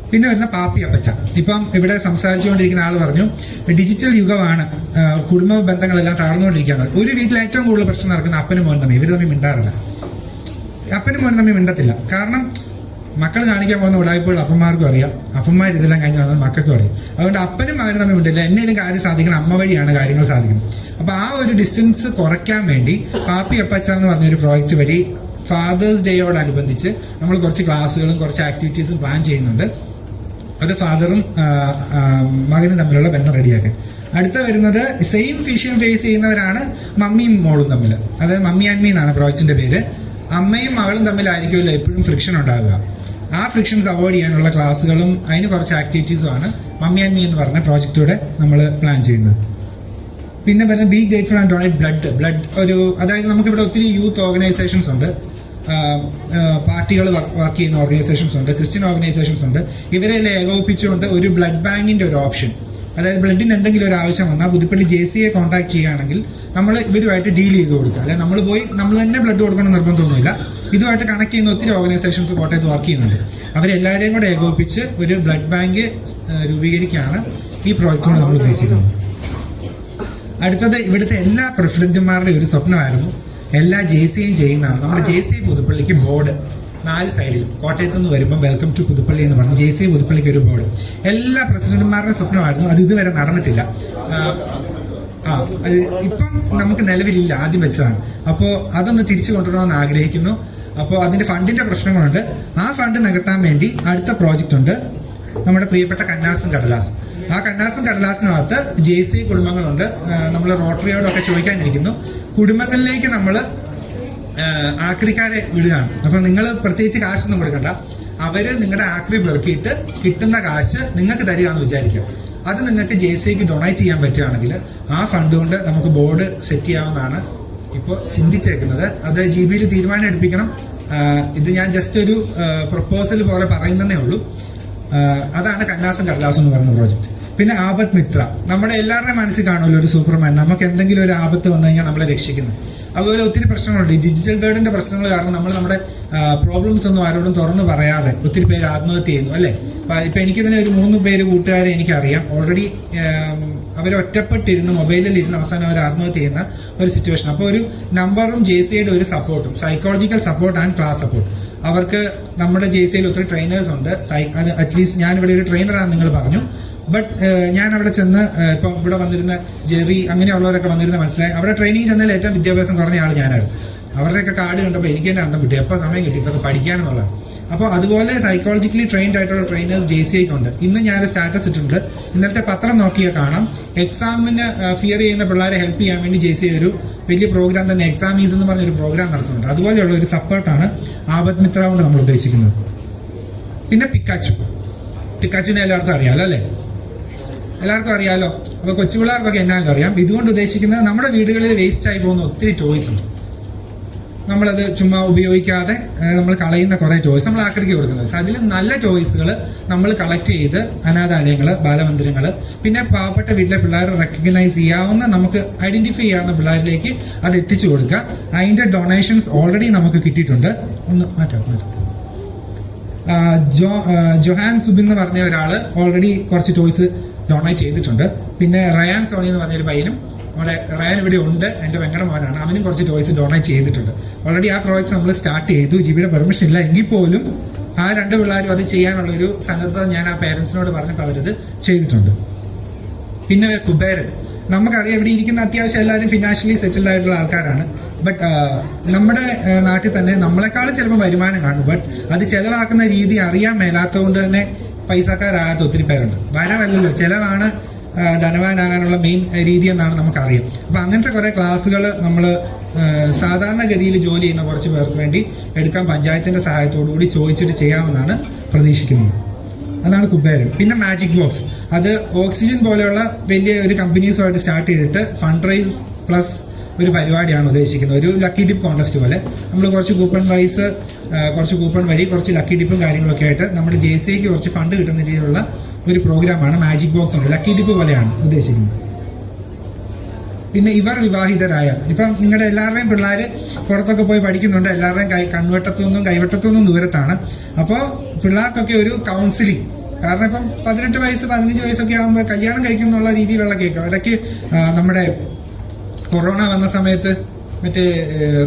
പിന്നെ വരുന്ന പാപ്പി അപ്പച്ച. ഇപ്പം ഇവിടെ സംസാരിച്ചുകൊണ്ടിരിക്കുന്ന ആൾ പറഞ്ഞു ഡിജിറ്റൽ യുഗമാണ്, കുടുംബ ബന്ധങ്ങളെല്ലാം തകർന്നുകൊണ്ടിരിക്കുകയാണ്. ഒരു വീട്ടിൽ ഏറ്റവും കൂടുതൽ പ്രശ്നം നടക്കുന്ന അപ്പനും മോനും തമ്മിൽ. ഇവർ തമ്മിൽ മിണ്ടാറില്ല, അപ്പനും മോനും തമ്മിൽ മിണ്ടത്തില്ല. കാരണം മക്കൾ കാണിക്കാൻ പോകുന്ന ഉടായ്പകൾ അപ്പന്മാർക്കും അറിയാം, അപ്പന്മാർ ഇതെല്ലാം കഴിഞ്ഞ് വന്നത് മക്കൾക്കും അറിയാം. അതുകൊണ്ട് അപ്പനും മകനും തമ്മിൽ മിണ്ടില്ല. എന്നേലും കാര്യം സാധിക്കണം അമ്മ വഴിയാണ് കാര്യങ്ങൾ സാധിക്കുന്നത്. അപ്പൊ ആ ഒരു ഡിസ്റ്റൻസ് കുറയ്ക്കാൻ വേണ്ടി പാപ്പി അപ്പച്ച എന്ന് പറഞ്ഞൊരു പ്രോജക്റ്റ് വഴി ഫാദേഴ്സ് ഡേയോടനുബന്ധിച്ച് നമ്മൾ കുറച്ച് ക്ലാസ്സുകളും കുറച്ച് ആക്ടിവിറ്റീസും പ്ലാൻ ചെയ്യുന്നുണ്ട്. അത് ഫാദറും മകനും തമ്മിലുള്ള ബന്ധം റെഡിയാക്കാൻ. അടുത്ത വരുന്നത് സെയിം വിഷയം ഫേസ് ചെയ്യുന്നവരാണ് മമ്മിയും മോളും തമ്മിൽ. അതായത് മമ്മി ആൻഡ് മീ എന്നാണ് പ്രോജക്റ്റിന്റെ പേര്. അമ്മയും മകളും തമ്മിലായിരിക്കുമല്ലോ എപ്പോഴും ഫ്രിക്ഷൻ ഉണ്ടാവുക. ആ ഫ്രിക്ഷൻസ് അവോയ്ഡ് ചെയ്യാനുള്ള ക്ലാസ്സുകളും അതിന് കുറച്ച് ആക്ടിവിറ്റീസുമാണ് മമ്മി ആൻഡ് മീ എന്ന് പറഞ്ഞ പ്രോജക്റ്റിലൂടെ നമ്മൾ പ്ലാൻ ചെയ്യുന്നത്. പിന്നെ വരുന്നത് B grateful and donate blood. അതായത് നമുക്കിവിടെ ഒത്തിരി യൂത്ത് ഓർഗനൈസേഷൻസ് ഉണ്ട്, പാർട്ടികൾ വർക്ക് ചെയ്യുന്ന ഓർഗനൈസേഷൻസ് ഉണ്ട്, ക്രിസ്ത്യൻ ഓർഗനൈസേഷൻസ് ഉണ്ട്. ഇവരെല്ലാം ഏകോപിപ്പിച്ചുകൊണ്ട് ഒരു ബ്ലഡ് ബാങ്കിന്റെ ഒരു ഓപ്ഷൻ, അതായത് ബ്ലഡിന് എന്തെങ്കിലും ഒരു ആവശ്യം വന്നാൽ പുതുപ്പള്ളി JCയെ കോൺടാക്ട് ചെയ്യുകയാണെങ്കിൽ നമ്മൾ ഇവരുമായിട്ട് ഡീൽ ചെയ്ത് കൊടുക്കുക. അല്ലെ നമ്മൾ തന്നെ ബ്ലഡ് കൊടുക്കണം നിർബന്ധമൊന്നുമില്ല. ഇതുമായിട്ട് കണക്ട് ചെയ്യുന്ന ഒത്തിരി ഓർഗനൈസേഷൻസ് കോട്ടയത്ത് വർക്ക് ചെയ്യുന്നുണ്ട്. അവരെല്ലാവരെയും കൂടെ ഏകോപിപ്പിച്ച് ഒരു ബ്ലഡ് ബാങ്ക് രൂപീകരിക്കുകയാണ് ഈ പ്രോജക്റ്റിനോട് നമ്മൾ ഉദ്ദേശിക്കുന്നത്. അടുത്തത് ഇവിടുത്തെ എല്ലാ പ്രസിഡന്റുമാരുടെ ഒരു സ്വപ്നമായിരുന്നു എല്ലാ JCയും ചെയ്യുന്നതാണ്. നമ്മുടെ JC പുതുപ്പള്ളിക്ക് ബോർഡ് 4 സൈഡിലും കോട്ടയത്ത് നിന്ന് വരുമ്പോൾ വെൽക്കം ടു പുതുപ്പള്ളി എന്ന് പറഞ്ഞ് JC പുതുപ്പള്ളിക്ക് ഒരു ബോർഡ് എല്ലാ പ്രസിഡന്റുമാരുടെ സ്വപ്നമായിരുന്നു. അത് ഇതുവരെ നടന്നിട്ടില്ല. ഇപ്പം നമുക്ക് നിലവിലില്ല, ആദ്യം വെച്ചതാണ്. അപ്പോൾ അതൊന്ന് തിരിച്ചു കൊണ്ടുവരണമെന്ന് ആഗ്രഹിക്കുന്നു. അപ്പോൾ അതിന്റെ ഫണ്ടിന്റെ പ്രശ്നങ്ങളുണ്ട്. ആ ഫണ്ട് നികത്താൻ വേണ്ടി അടുത്ത പ്രോജക്റ്റ് ഉണ്ട്, നമ്മുടെ പ്രിയപ്പെട്ട കന്നാസും കടലാസ്. ആ കന്നാസും കടലാസിനകത്ത് JC കുടുംബങ്ങളുണ്ട്. നമ്മൾ റോട്ടറിയോടൊക്കെ ചോദിക്കാനിരിക്കുന്നു. കുടുംബങ്ങളിലേക്ക് നമ്മൾ ആക്രിക്കാരെ വിടുകയാണ്. അപ്പൊ നിങ്ങൾ പ്രത്യേകിച്ച് കാശൊന്നും കൊടുക്കണ്ട, അവര് നിങ്ങളുടെ ആക്രി പെറുക്കിയിട്ട് കിട്ടുന്ന കാശ് നിങ്ങൾക്ക് തരികയെന്ന് വിചാരിക്കുക. അത് നിങ്ങൾക്ക് JCക്ക് ഡൊണേറ്റ് ചെയ്യാൻ പറ്റുകയാണെങ്കിൽ ആ ഫണ്ട് കൊണ്ട് നമുക്ക് ബോർഡ് സെറ്റ് ചെയ്യാവുന്നതാണ് ഇപ്പോൾ ചിന്തിച്ചേക്കുന്നത്. അത് GB തീരുമാനം എടുപ്പിക്കണം. ഇത് ഞാൻ ജസ്റ്റ് ഒരു പ്രപ്പോസൽ പോലെ പറയുന്നതേ ഉള്ളൂ. അതാണ് കന്നാസും കടലാസും എന്ന് പറയുന്ന പ്രോജക്റ്റ്. പിന്നെ ആപത് മിത്ര, നമ്മുടെ എല്ലാവരുടെയും മനസ്സിൽ കാണുമല്ലോ ഒരു സൂപ്പർമാൻ. നമുക്ക് എന്തെങ്കിലും ഒരു ആപത്ത് വന്നു കഴിഞ്ഞാൽ നമ്മളെ രക്ഷിക്കുന്നത്. അതുപോലെ ഒത്തിരി പ്രശ്നങ്ങളുണ്ട്. ഈ ഡിജിറ്റൽ വേൾഡിന്റെ പ്രശ്നങ്ങൾ കാരണം നമ്മൾ നമ്മുടെ പ്രോബ്ലംസ് ഒന്നും ആരോടും തുറന്നു പറയാതെ ഒത്തിരി പേര് ആത്മഹത്യ ചെയ്യുന്നു, അല്ലേ? ഇപ്പൊ എനിക്ക് തന്നെ ഒരു 3 പേര് കൂട്ടുകാരെ എനിക്കറിയാം. ഓൾറെഡി അവർ ഒറ്റപ്പെട്ടിരുന്ന് മൊബൈലിൽ ഇരുന്ന് അവസാനം അവർ ആത്മഹത്യ ചെയ്യുന്ന ഒരു സിറ്റുവേഷൻ. അപ്പോൾ ഒരു നമ്പറും JCയുടെ ഒരു സപ്പോർട്ടും, psychological support and class support. അവർക്ക് നമ്മുടെ JCയിൽ ഒത്തിരി ട്രെയിനേഴ്സ് ഉണ്ട്. അറ്റ്ലീസ്റ്റ് ഞാനിവിടെ ഒരു ട്രെയിനറാണ് നിങ്ങൾ പറഞ്ഞു. ബട്ട് ഞാൻ അവിടെ ചെന്ന് ഇപ്പം ഇവിടെ വന്നിരുന്ന ജെറി അങ്ങനെയുള്ളവരൊക്കെ വന്നിരുന്ന മനസ്സിലായി അവിടെ ട്രെയിനിങ് ചെന്നതിൽ ഏറ്റവും വിദ്യാഭ്യാസം കുറഞ്ഞ ആൾ ഞാനായിരുന്നു. അവരുടെയൊക്കെ കാർഡ് കണ്ടപ്പോൾ എനിക്ക് തന്നെ അന്തം വിട്ടു, എപ്പോൾ സമയം കിട്ടി ഇതൊക്കെ പഠിക്കാനെന്നുള്ളത്. അപ്പോൾ അതുപോലെ സൈക്കോളജിക്കലി ട്രെയിൻഡ് ആയിട്ടുള്ള ട്രെയിനേഴ്സ് JCക്ക് ഉണ്ട്. ഇന്ന് ഞാൻ സ്റ്റാറ്റസ് ഇട്ടിട്ടുണ്ട്, ഇന്നലത്തെ പത്രം നോക്കിയാൽ കാണാം. എക്സാമിന് ഫിയർ ചെയ്യുന്ന പിള്ളേരെ ഹെൽപ്പ് ചെയ്യാൻ വേണ്ടി JC ഒരു വലിയ പ്രോഗ്രാം തന്നെ എക്സാമീസ് എന്ന് പറഞ്ഞൊരു പ്രോഗ്രാം നടത്തുന്നുണ്ട്. അതുപോലെയുള്ള ഒരു സപ്പോർട്ടാണ് ആപത് മിത്ര കൊണ്ട് നമ്മൾ ഉദ്ദേശിക്കുന്നത്. പിന്നെ പിക്കാച്ചുവിനെ എല്ലാവർക്കും അറിയാലോ അല്ലേ? എല്ലാവർക്കും അറിയാലോ. അപ്പോൾ കൊച്ചു പിള്ളേർക്കൊക്കെ എന്നാലും അറിയാം. ഇതുകൊണ്ട് ഉദ്ദേശിക്കുന്നത് നമ്മുടെ വീടുകളിൽ വേസ്റ്റ് ആയി പോകുന്ന ഒത്തിരി ടോയ്സ് ഉണ്ട്. നമ്മളത് ചുമ്മാ ഉപയോഗിക്കാതെ നമ്മൾ കളയുന്ന കുറേ ടോയ്സ് നമ്മൾ ആക്രിക്ക് കൊടുക്കുന്നത്. അതിൽ നല്ല ടോയ്സുകൾ നമ്മൾ കളക്ട് ചെയ്ത് അനാഥാലയങ്ങൾ, ബാലമന്ദിരങ്ങൾ, പിന്നെ പാവപ്പെട്ട വീട്ടിലെ പിള്ളേർ റെക്കഗ്നൈസ് ചെയ്യാവുന്ന, നമുക്ക് ഐഡന്റിഫൈ ചെയ്യാവുന്ന പിള്ളേരിലേക്ക് അത് എത്തിച്ചു കൊടുക്കുക. അതിൻ്റെ ഡൊണേഷൻസ് ഓൾറെഡി നമുക്ക് കിട്ടിയിട്ടുണ്ട്. ഒന്ന് മാറ്റാം. ജൊഹാൻ സുബിൻ എന്ന് പറഞ്ഞ ഒരാൾ ഓൾറെഡി കുറച്ച് ടോയ്സ് ഡൊണേറ്റ് ചെയ്തിട്ടുണ്ട്. പിന്നെ റയാൻ സോണി എന്ന് പറഞ്ഞൊരു പയ്യനും, നമ്മുടെ റയാൻ ഇവിടെ ഉണ്ട്, എൻ്റെ പെങ്ങളുടെ മോനാണ്, അവനും കുറച്ച് ടോയ്സ് ഡൊണേറ്റ് ചെയ്തിട്ടുണ്ട്. ഓൾറെഡി ആ പ്രോജക്ട്സ് നമ്മൾ സ്റ്റാർട്ട് ചെയ്തു. ജിബിയുടെ പെർമിഷൻ ഇല്ല എങ്കിൽ പോലും ആ 2 പിള്ളേരും അത് ചെയ്യാനുള്ളൊരു സന്നദ്ധത ഞാൻ ആ പേരൻസിനോട് പറഞ്ഞപ്പോൾ അവരത് ചെയ്തിട്ടുണ്ട്. പിന്നെ കുബേരൻ, നമുക്കറിയാം ഇവിടെ ഇരിക്കുന്ന അത്യാവശ്യം എല്ലാവരും ഫിനാൻഷ്യലി സെറ്റിൽഡ് ആയിട്ടുള്ള ആൾക്കാരാണ്. ബട്ട് നമ്മുടെ നാട്ടിൽ തന്നെ നമ്മളെക്കാളും ചിലപ്പോൾ വരുമാനം കാണും. ബട്ട് അത് ചിലവാക്കുന്ന രീതി അറിയാൻ മേലാത്തതുകൊണ്ട് തന്നെ പൈസക്കാരാകാത്ത ഒത്തിരി പേരുണ്ട്. വരവല്ലല്ലോ, ചിലവാണ് ധനവാനാകാനുള്ള മെയിൻ രീതി എന്നാണ് നമുക്കറിയാം. അപ്പോൾ അങ്ങനത്തെ കുറേ ക്ലാസ്സുകൾ നമ്മൾ സാധാരണഗതിയിൽ ജോലി ചെയ്യുന്ന കുറച്ച് പേർക്ക് വേണ്ടി എടുക്കാൻ പഞ്ചായത്തിൻ്റെ സഹായത്തോടുകൂടി ചോദിച്ചിട്ട് ചെയ്യാമെന്നാണ് പ്രതീക്ഷിക്കുന്നത്. അതാണ് കുബേരൻ. പിന്നെ മാജിക് ബോക്സ്, അത് ഓക്സിജൻ പോലെയുള്ള വലിയ ഒരു കമ്പനീസുമായിട്ട് സ്റ്റാർട്ട് ചെയ്തിട്ട് ഫണ്ട് റൈസ് പ്ലസ് ഒരു പരിപാടിയാണ് ഉദ്ദേശിക്കുന്നത്. ഒരു ലക്കി ടിപ്പ് കോൺടെസ്റ്റ് പോലെ നമ്മൾ കുറച്ച് കൂപ്പൺ വഴി കുറച്ച് ലക്കി ടിപ്പും കാര്യങ്ങളൊക്കെ ആയിട്ട് നമ്മുടെ JCIക്ക് കുറച്ച് ഫണ്ട് കിട്ടുന്ന രീതിയിലുള്ള ഒരു പ്രോഗ്രാമാണ് മാജിക് ബോക്സ് ഉണ്ട്. ലക്കി ടിപ്പ് പോലെയാണ് ഉദ്ദേശിക്കുന്നത്. പിന്നെ ഇവർ വിവാഹിതരായ, ഇപ്പം നിങ്ങളുടെ എല്ലാവരുടെയും പിള്ളേർ പുറത്തൊക്കെ പോയി പഠിക്കുന്നുണ്ട്. എല്ലാവരുടെയും കൺവെട്ടത്തുനിന്നും കൈവട്ടത്തുനിന്നും ദൂരത്താണ്. അപ്പോൾ പിള്ളേർക്കൊക്കെ ഒരു കൗൺസിലിംഗ്, കാരണം ഇപ്പം 18 വയസ്സ് 15 വയസ്സൊക്കെ ആകുമ്പോൾ കല്യാണം കഴിക്കുന്നുള്ള രീതിയിലുള്ള കേൾക്കാം. ഇടയ്ക്ക് നമ്മുടെ കൊറോണ വന്ന സമയത്ത് മറ്റേ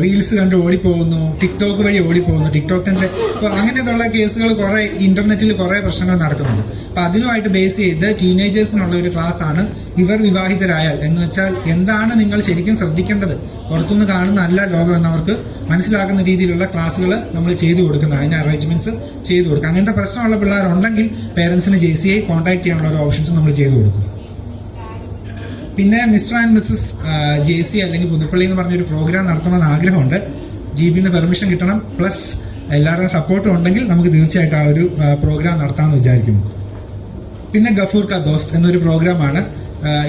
റീൽസ് കണ്ട് ഓടിപ്പോകുന്നു, ടിക്ടോക്ക് വഴി ഓടിപ്പോകുന്നു, ടിക്ടോക്കിൻ്റെ അപ്പോൾ അങ്ങനെയൊക്കെയുള്ള കേസുകൾ കുറേ ഇൻ്റർനെറ്റിൽ കുറേ പ്രശ്നങ്ങൾ നടക്കുന്നുണ്ട്. അപ്പോൾ അതിനുമായിട്ട് ബേസ് ചെയ്ത് ടീനേജേഴ്സിനുള്ള ഒരു ക്ലാസ്സാണ് ഇവർ വിവാഹിതരായാൽ. എന്ന് വെച്ചാൽ എന്താണ് നിങ്ങൾ ശരിക്കും ശ്രദ്ധിക്കേണ്ടത്, പുറത്തുനിന്ന് കാണുന്ന അല്ല ലോകം എന്നവർക്ക് മനസ്സിലാക്കുന്ന രീതിയിലുള്ള ക്ലാസ്സുകൾ നമ്മൾ ചെയ്തു കൊടുക്കുന്നത്, അതിന് അറേഞ്ച്മെൻറ്റ്സ് ചെയ്തു കൊടുക്കുക. അങ്ങനത്തെ പ്രശ്നമുള്ള പിള്ളേരുണ്ടെങ്കിൽ പേരൻസിന് JCI കോൺടാക്ട് ചെയ്യാനുള്ള ഒരു ഓപ്ഷൻസ് നമ്മൾ ചെയ്തു കൊടുക്കും. പിന്നെ മിസ്റ്റർ ആൻഡ് മിസ്സസ് JC അല്ലെങ്കിൽ പുതുപ്പള്ളി എന്ന് പറഞ്ഞൊരു പ്രോഗ്രാം നടത്തണമെന്ന് ആഗ്രഹമുണ്ട്. GB-ന്ന് പെർമിഷൻ കിട്ടണം, പ്ലസ് എല്ലാവരുടെയും സപ്പോർട്ടും ഉണ്ടെങ്കിൽ നമുക്ക് തീർച്ചയായിട്ടും ആ ഒരു പ്രോഗ്രാം നടത്താമെന്ന് വിചാരിക്കുന്നു. പിന്നെ ഗഫൂർ കാ ദോസ്ത് എന്നൊരു പ്രോഗ്രാമാണ്.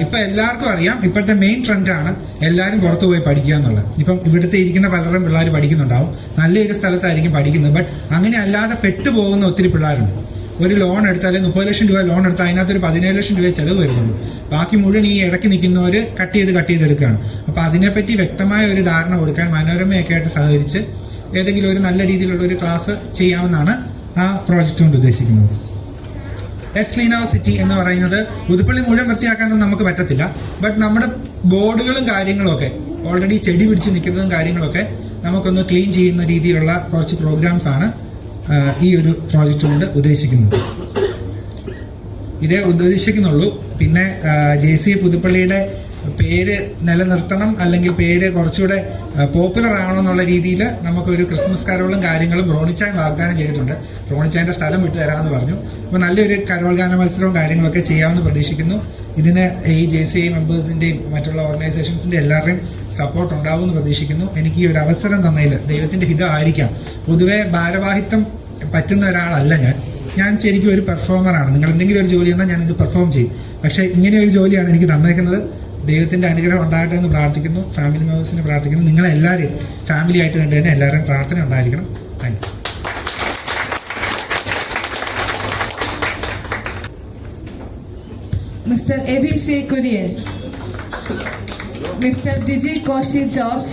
ഇപ്പം എല്ലാവർക്കും അറിയാം, ഇപ്പോഴത്തെ മെയിൻ ട്രെൻഡാണ് എല്ലാവരും പുറത്തു പോയി പഠിക്കുക എന്നുള്ളത്. ഇപ്പം ഇവിടുത്തെ ഇരിക്കുന്ന പലരും പിള്ളേർ പഠിക്കുന്നുണ്ടാവും, നല്ലൊരു സ്ഥലത്തായിരിക്കും പഠിക്കുന്നത്. ബട്ട് അങ്ങനെ അല്ലാതെ പെട്ടുപോകുന്ന ഒത്തിരി പിള്ളേരുണ്ട്. ഒരു ലോൺ എടുത്താൽ 30 ലക്ഷം രൂപ ലോൺ എടുത്താൽ അതിനകത്തൊരു 17 ലക്ഷം രൂപ ചിലവ് വരുന്നുള്ളൂ. ബാക്കി മുഴുവൻ ഈ ഇടയ്ക്ക് നിൽക്കുന്നവർ കട്ട് ചെയ്തെടുക്കുകയാണ്. അപ്പോൾ അതിനെപ്പറ്റി വ്യക്തമായ ഒരു ധാരണ കൊടുക്കാൻ മനോരമയൊക്കെ ആയിട്ട് സഹകരിച്ച് ഏതെങ്കിലും ഒരു നല്ല രീതിയിലുള്ള ഒരു ക്ലാസ് ചെയ്യാമെന്നാണ് ആ പ്രോജക്റ്റ് കൊണ്ട് ഉദ്ദേശിക്കുന്നത്. ലെറ്റ്സ് ക്ലീൻ അവർ സിറ്റി എന്ന് പറയുന്നത് പുതുപ്പള്ളി മുഴുവൻ വൃത്തിയാക്കാനൊന്നും നമുക്ക് പറ്റത്തില്ല. ബട്ട് നമ്മുടെ ബോർഡുകളും കാര്യങ്ങളൊക്കെ ഓൾറെഡി ചെടി പിടിച്ച് നിൽക്കുന്നതും കാര്യങ്ങളൊക്കെ നമുക്കൊന്ന് ക്ലീൻ ചെയ്യുന്ന രീതിയിലുള്ള കുറച്ച് പ്രോഗ്രാംസ് ആണ് ഈ ഒരു പ്രോജക്റ്റ് കൊണ്ട് ഉദ്ദേശിക്കുന്നത്. ഇതേ ഉദ്ദേശിക്കുന്നുള്ളൂ. പിന്നെ JCI പുതുപ്പള്ളിയുടെ പേര് നിലനിർത്തണം, അല്ലെങ്കിൽ പേര് കുറച്ചുകൂടെ പോപ്പുലർ ആവണമെന്നുള്ള രീതിയിൽ നമുക്കൊരു ക്രിസ്മസ് കരോളും കാര്യങ്ങളും റോണിച്ചാൻ വാഗ്ദാനം ചെയ്തിട്ടുണ്ട്. റോണിച്ചാൻ്റെ സ്ഥലം വിട്ടു തരാമെന്ന് പറഞ്ഞു. അപ്പോൾ നല്ലൊരു കരോൾ ഗാന മത്സരവും കാര്യങ്ങളൊക്കെ ചെയ്യാമെന്ന് പ്രതീക്ഷിക്കുന്നു. ഇതിന് ഈ JCI മെമ്പേഴ്സിൻ്റെയും മറ്റുള്ള ഓർഗനൈസേഷൻസിൻ്റെ എല്ലാവരുടെയും സപ്പോർട്ട് ഉണ്ടാവുമെന്ന് പ്രതീക്ഷിക്കുന്നു. എനിക്ക് ഈ ഒരു അവസരം തന്നതിൽ ദൈവത്തിൻ്റെ ഹിതമായിരിക്കാം. പൊതുവെ ഭാരവാഹിത്വം പറ്റുന്ന ഒരാളല്ല ഞാൻ ശരിക്കും ഒരു പെർഫോമറാണ്. നിങ്ങൾ എന്തെങ്കിലും ഒരു ജോലി എന്നാൽ ഞാനിത് പെർഫോം ചെയ്യും. പക്ഷേ ഇങ്ങനെ ഒരു ജോലിയാണ് എനിക്ക് തന്നേക്കുന്നത്. ദൈവത്തിൻ്റെ അനുഗ്രഹം ഉണ്ടാകട്ടെ എന്ന് പ്രാർത്ഥിക്കുന്നു. ഫാമിലി മെമ്പേഴ്സിന് പ്രാർത്ഥിക്കുന്നു. നിങ്ങളെല്ലാവരെയും ഫാമിലി ആയിട്ട് കണ്ടു തന്നെ എല്ലാവരും പ്രാർത്ഥന ഉണ്ടായിരിക്കണം. Thank you. Mr. ABC Kurian, Mr. Gigi Koshi George,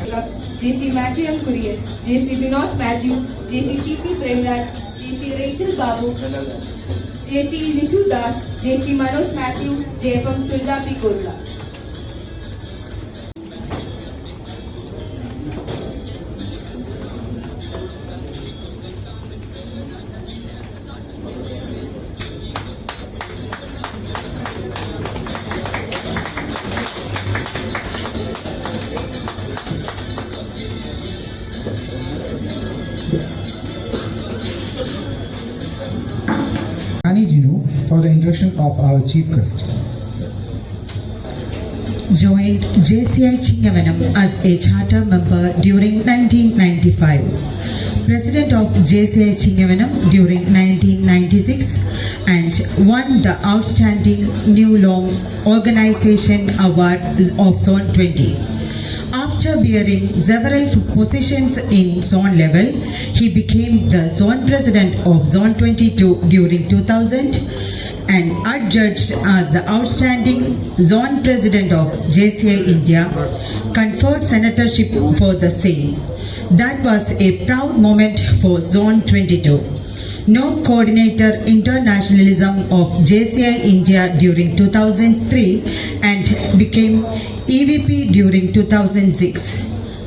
JC Matthew M. Kurian, JC Vinod Matthew, JC CP Premraj, JC Rachel Babu, JC Nishu Das, JC Manoj Matthew, JFM Surda P. Kurla. for the introduction of our chief guest. Joined JCI Chingavanam as a charter member during 1995. President of JCI Chingavanam during 1996 and won the Outstanding New Law Organization Award of Zone 20. After bearing several positions in zone level, he became the zone president of Zone 22 during 2000 and adjudged as the outstanding zone president of JCI India, conferred senatorship for the same. That was a proud moment for Zone 22. No coordinator internationalism of JCI India during 2003 and became EVP during 2006.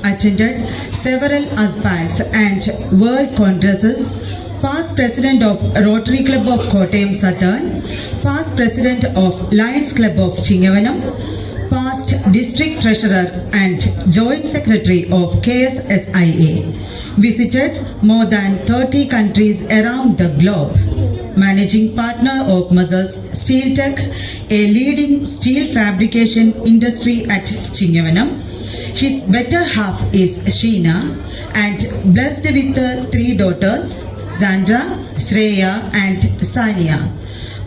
Attended several ASPACs and World Congresses. Past President of Rotary Club of Kottayam Southern, Past President of Lions Club of Chingavanam, Past District Treasurer and Joint Secretary of KSSIA. Visited more than 30 countries around the globe. Managing partner of Mazars Steel Tech, a leading steel fabrication industry at Chingavanam. His better half is Sheena and blessed with 3 daughters, Sandra, Shreya and Sania.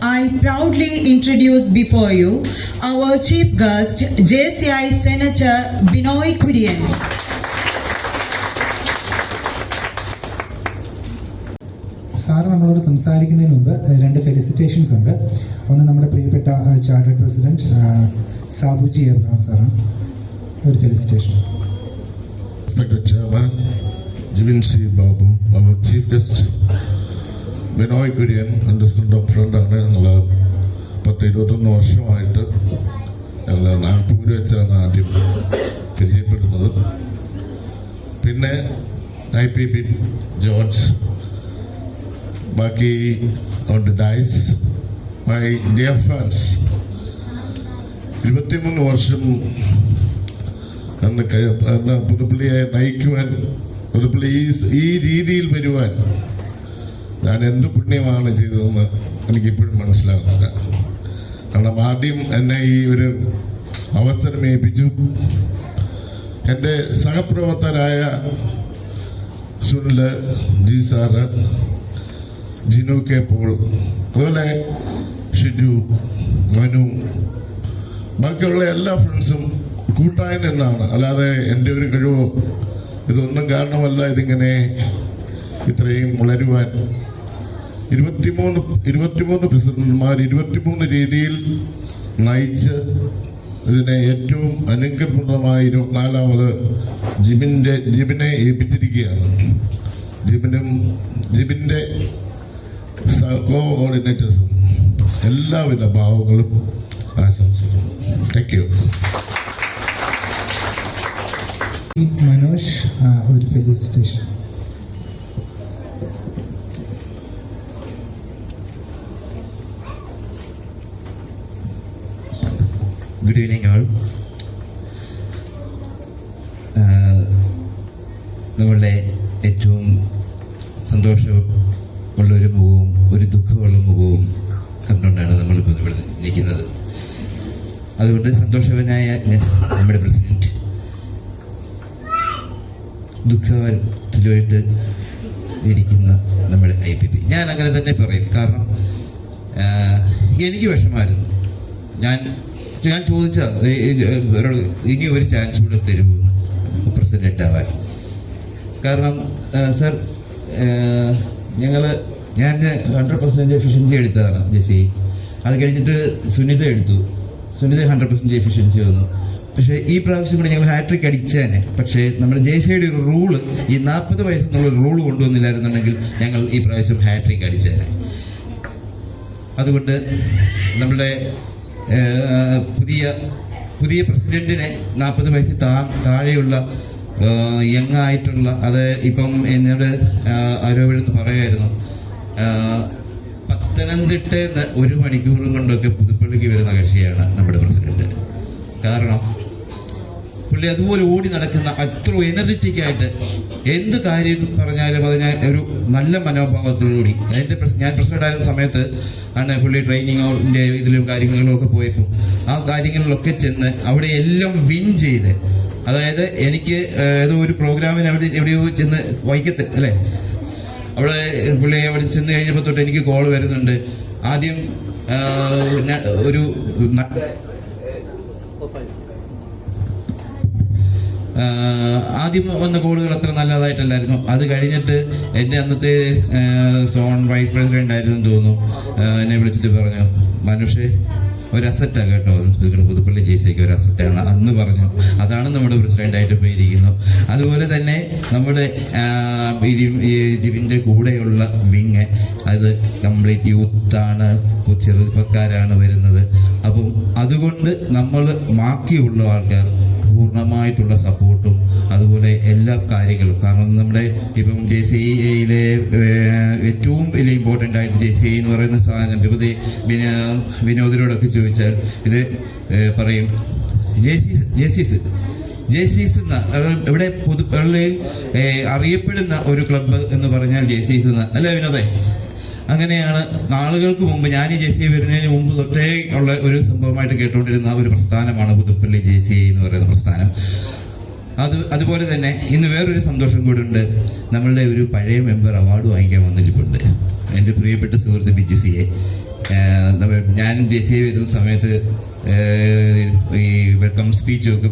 I proudly introduce before you our chief guest, JCI Senator Binoy Kurian. Sir നമ്മളോട് സംസാരിക്കുന്നതിന് മുമ്പ് 2 ഫെലിസിറ്റേഷൻസ് ഉണ്ട്. ഒന്ന് നമ്മുടെ പ്രിയപ്പെട്ട chartered president Sabuji Abraham സാറാണ്. ഒരു felicitation. Respected Chairman Jibin C. Babu, our Chief Guest Binoy Kurian, understand ഫ്രണ്ടാണ്. ഞങ്ങൾ 10-21 വർഷമായിട്ട് ഞങ്ങൾ നാഗ്പൂർ വെച്ചാണ് ആദ്യം പരിചയപ്പെടുന്നത്. പിന്നെ IPP ജോർജ്, ബാക്കി on the dice, my dear friends. 23 വർഷം എന്ന പുതുപ്പള്ളിയെ നയിക്കുവാൻ, പുതുപ്പള്ളി ഈ രീതിയിൽ വരുവാൻ ഞാൻ എന്ത് പുണ്യമാണ് ചെയ്തതെന്ന് എനിക്കിപ്പോഴും മനസ്സിലാകുന്നില്ല. കാരണം ആദ്യം എന്നെ ഈ ഒരു അവസരം ഏൽപ്പിച്ചു എൻ്റെ സഹപ്രവർത്തകരായ സുനിൽ ജി സാറ്, ജിനു കെ പോൾ, അതുപോലെ ഷിജു, മനു, ബാക്കിയുള്ള എല്ലാ ഫ്രണ്ട്സും കൂട്ടായി നിന്നാണ്. അല്ലാതെ എൻ്റെ ഒരു കഴിവോ ഇതൊന്നും കാരണമല്ല ഇതിങ്ങനെ ഇത്രയും വളരുവാൻ. 23 പ്രസിഡന്റുമാർ 23 രീതിയിൽ നയിച്ച് ഇതിനെ ഏറ്റവും അനുഗ്രഹപ്രദമായ 24ാമത് ജിബിനെ ഏൽപ്പിച്ചിരിക്കുകയാണ്. ജിബിൻ്റെ കോഓർഡിനേറ്റേഴ്സും എല്ലാവിധ ഭാവങ്ങളും ആശംസിക്കുന്നു. Thank you. മനോജ്, ഒരു ഫെലിസിറ്റേഷൻ. Good evening all. നമ്മളുടെ ഏറ്റവും സന്തോഷമുള്ളൊരു മുഖവും ഒരു ദുഃഖമുള്ള മുഖവും കണ്ടുകൊണ്ടാണ് നമ്മളിപ്പോൾ ഇവിടെ നിൽക്കുന്നത്. അതുകൊണ്ട് സന്തോഷവനായ നമ്മുടെ പ്രസിഡന്റ് ദുഃഖത്തിലുമായിട്ട് ഇരിക്കുന്ന നമ്മുടെ IPP, ഞാൻ അങ്ങനെ തന്നെ പറയും. കാരണം എനിക്ക് വിഷമായിരുന്നു. ഞാൻ ചോദിച്ച ഇനി ഒരു ചാൻസ് കൂടെ തരുമെന്ന് പ്രസിഡന്റ് ആവാൻ. കാരണം സർ, ഞാൻ 100% എഫിഷ്യൻസി എടുത്തതാണ് ജെസി. അത് കഴിഞ്ഞിട്ട് സുനിത എടുത്തു. സുനിത 100% എഫിഷ്യൻസി വന്നു. പക്ഷേ ഈ പ്രാവശ്യം കൂടെ ഞങ്ങൾ ഹാട്രിക് അടിച്ചേനെ. പക്ഷേ നമ്മുടെ JCIയുടെ ഒരു റൂള്, ഈ 40 വയസ്സെന്നുള്ള റൂള് കൊണ്ടുവന്നില്ലായിരുന്നുണ്ടെങ്കിൽ ഞങ്ങൾ ഈ പ്രാവശ്യം ഹാട്രിക് അടിച്ചേനെ. അതുകൊണ്ട് നമ്മുടെ പുതിയ പ്രസിഡന്റിനെ 40 വയസ്സിൽ താഴെയുള്ള യങ്ങായിട്ടുള്ള, അത് ഇപ്പം എന്നോട് ആരോപണം പറയുമായിരുന്നു, പത്തനംതിട്ട 1 മണിക്കൂറും കൊണ്ടൊക്കെ പുതുപ്പള്ളിക്ക് വരുന്ന കക്ഷിയാണ് നമ്മുടെ പ്രസിഡന്റ്. കാരണം പുള്ളി അതുപോലെ ഓടി നടക്കുന്ന, അത്ര എനർജറ്റിക്കായിട്ട് എന്ത് കാര്യം പറഞ്ഞാലും അതിനെ ഒരു നല്ല മനോഭാവത്തോടുകൂടി. ഞാൻ പ്രസിഡന്റ് ആയിരുന്ന സമയത്ത് ആണ് പുള്ളി ട്രെയിനിങ്ങിൻ്റെ ഇതിലും കാര്യങ്ങളിലും ഒക്കെ പോയപ്പോൾ ആ കാര്യങ്ങളിലൊക്കെ ചെന്ന് അവിടെ എല്ലാം വിൻ ചെയ്ത് അതായത് എനിക്ക് ഏതോ ഒരു പ്രോഗ്രാമിന് എവിടെയോ ചെന്ന് വൈക്കത്ത് അല്ലേ, അവിടെ പുള്ളി അവിടെ ചെന്ന് കഴിഞ്ഞപ്പോൾ തൊട്ട് എനിക്ക് കോൾ വരുന്നുണ്ട്. ആദ്യം ഒരു ആദ്യം വന്ന കോളുകൾ അത്ര നല്ലതായിട്ടല്ലായിരുന്നു. അത് കഴിഞ്ഞിട്ട് എൻ്റെ അന്നത്തെ സോൺ വൈസ് പ്രസിഡന്റ് ആയിരുന്നു തോന്നുന്നു, എന്നെ വിളിച്ചിട്ട് പറഞ്ഞു, മനുഷ്യ ഒരു അസറ്റാണ് കേട്ടോ, നിങ്ങളുടെ പുതുപ്പള്ളി JCക്ക് ഒരു അസറ്റാണ് അന്ന് പറഞ്ഞു. അതാണ് നമ്മുടെ പ്രസിഡന്റായിട്ട് പോയിരിക്കുന്നു. അതുപോലെ തന്നെ നമ്മുടെ ജിബിൻ്റെ കൂടെയുള്ള വിങ് അത് കംപ്ലീറ്റ് യൂത്താണ്, ചെറുപ്പക്കാരാണ് വരുന്നത്. അപ്പം അതുകൊണ്ട് നമ്മൾ ബാക്കിയുള്ള ആൾക്കാർ പൂർണ്ണമായിട്ടുള്ള സപ്പോർട്ടും അതുപോലെ എല്ലാ കാര്യങ്ങളും, കാരണം നമ്മുടെ ഇപ്പം JCയിലെ ഏറ്റവും വലിയ ഇമ്പോർട്ടൻ്റ് ആയിട്ട് JCI എന്ന് പറയുന്ന സാധനം വിപതി വിനോദിനോടൊക്കെ ചോദിച്ചാൽ ഇത് പറയും, ജെസിസ് ഇവിടെ പുതുപ്പള്ളിയിൽ അറിയപ്പെടുന്ന ഒരു ക്ലബ്ബ് എന്ന് പറഞ്ഞാൽ JCs എന്ന് അല്ലേ വിനോദേ? അങ്ങനെയാണ് നാളുകൾക്ക് മുമ്പ് ഞാൻ ഈ JCI വരുന്നതിന് മുമ്പ് തൊട്ടേ ഉള്ള ഒരു സംഭവമായിട്ട് കേട്ടുകൊണ്ടിരുന്ന ഒരു പ്രസ്ഥാനമാണ് പുതുപ്പള്ളി JCI എന്ന് പറയുന്ന പ്രസ്ഥാനം. അതുപോലെ തന്നെ ഇന്ന് വേറൊരു സന്തോഷം കൂടെ ഉണ്ട്. നമ്മളുടെ ഒരു പഴയ മെമ്പർ അവാർഡ് വാങ്ങിക്കാൻ വന്നിട്ടുണ്ട്, എൻ്റെ പ്രിയപ്പെട്ട സുഹൃത്ത് ബിജു സിയെ. ഞാൻ JCI വരുന്ന സമയത്ത് ഈ വെൽക്കം സ്പീച്ചൊക്കെ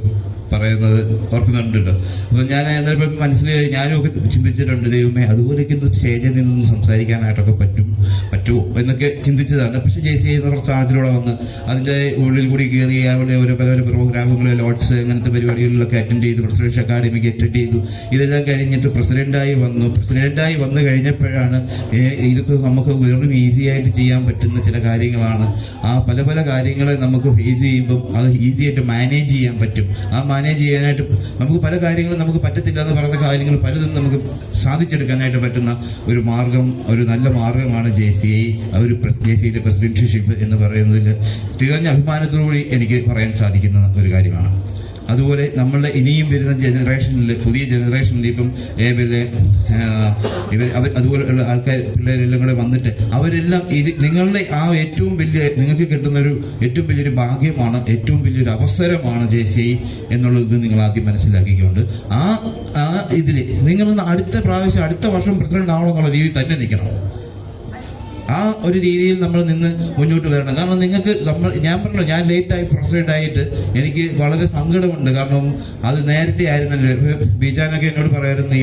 പറയുന്നത് ഓർക്കുന്നുണ്ടല്ലോ. അപ്പോൾ ഞാൻ എന്നിട്ട് മനസ്സിൽ ഞാനും ഒക്കെ ചിന്തിച്ചിട്ടുണ്ട്, ദൈവമേ അതുപോലെയൊക്കെ സ്റ്റേജിൽ നിന്നൊന്ന് സംസാരിക്കാനായിട്ടൊക്കെ പറ്റുമോ എന്നൊക്കെ ചിന്തിച്ചതാണ്. പക്ഷേ JCI എന്ന പ്രസ്ഥാനത്തിലൂടെ വന്ന് അതിൻ്റെ ഉള്ളിൽ കൂടി കയറി അവിടെ ഓരോ പല പ്രോഗ്രാമുകൾ, ലോഡ്സ്, അങ്ങനത്തെ പരിപാടികളിലൊക്കെ അറ്റൻഡ് ചെയ്തു, പ്രസിഡൻസ് അക്കാഡമിക്ക് അറ്റൻഡ് ചെയ്തു. ഇതെല്ലാം കഴിഞ്ഞിട്ട് പ്രസിഡൻ്റായി വന്നു കഴിഞ്ഞപ്പോഴാണ് ഇതൊക്കെ നമുക്ക് വെറും ഈസി ആയിട്ട് ചെയ്യാൻ പറ്റുന്ന ചില കാര്യങ്ങളാണ്. ആ പല കാര്യങ്ങളെ നമുക്ക് ഫേസ് ചെയ്യുമ്പം അത് ഈസി ആയിട്ട് മാനേജ് ചെയ്യാൻ പറ്റും. ആ മാനേജ് ചെയ്യാനായിട്ട് നമുക്ക് പല കാര്യങ്ങളും നമുക്ക് പറ്റത്തില്ല എന്ന് പറയുന്ന കാര്യങ്ങൾ പലതും നമുക്ക് സാധിച്ചെടുക്കാനായിട്ട് പറ്റുന്ന ഒരു നല്ല മാർഗമാണ് JCI. ഒരു JCIയുടെ പ്രസിഡൻഷ്യഷിപ്പ് എന്ന് പറയുന്നതിൽ തികഞ്ഞ അഭിമാനത്തോടുകൂടി എനിക്ക് പറയാൻ സാധിക്കുന്ന ഒരു കാര്യമാണ്. അതുപോലെ നമ്മളുടെ ഇനിയും വരുന്ന ജനറേഷനിൽ, പുതിയ ജനറേഷനിൽ ഇപ്പം അതുപോലെയുള്ള ആൾക്കാർ, പിള്ളേരെല്ലാം കൂടെ വന്നിട്ട് അവരെല്ലാം നിങ്ങളുടെ ആ നിങ്ങൾക്ക് കിട്ടുന്ന ഏറ്റവും വലിയൊരു ഭാഗ്യമാണ്, ഏറ്റവും വലിയൊരു അവസരമാണ് JCI എന്നുള്ളത് നിങ്ങൾ ആദ്യം മനസ്സിലാക്കിക്കൊണ്ട് ആ ഇതിൽ നിങ്ങൾ അടുത്ത വർഷം പ്രസിഡന്റ് ആവണമെന്നുള്ള രീതിയിൽ തന്നെ നിൽക്കണം. ആ ഒരു രീതിയിൽ നമ്മൾ നിന്ന് മുന്നോട്ട് വരണം. കാരണം നിങ്ങൾക്ക് ഞാൻ ലേറ്റായി പ്രസിഡന്റ് ആയിട്ട് എനിക്ക് വളരെ സങ്കടമുണ്ട്. കാരണം അത് നേരത്തെ ആയിരുന്നല്ലോ. ബീജാനൊക്കെ എന്നോട് പറയായിരുന്നു,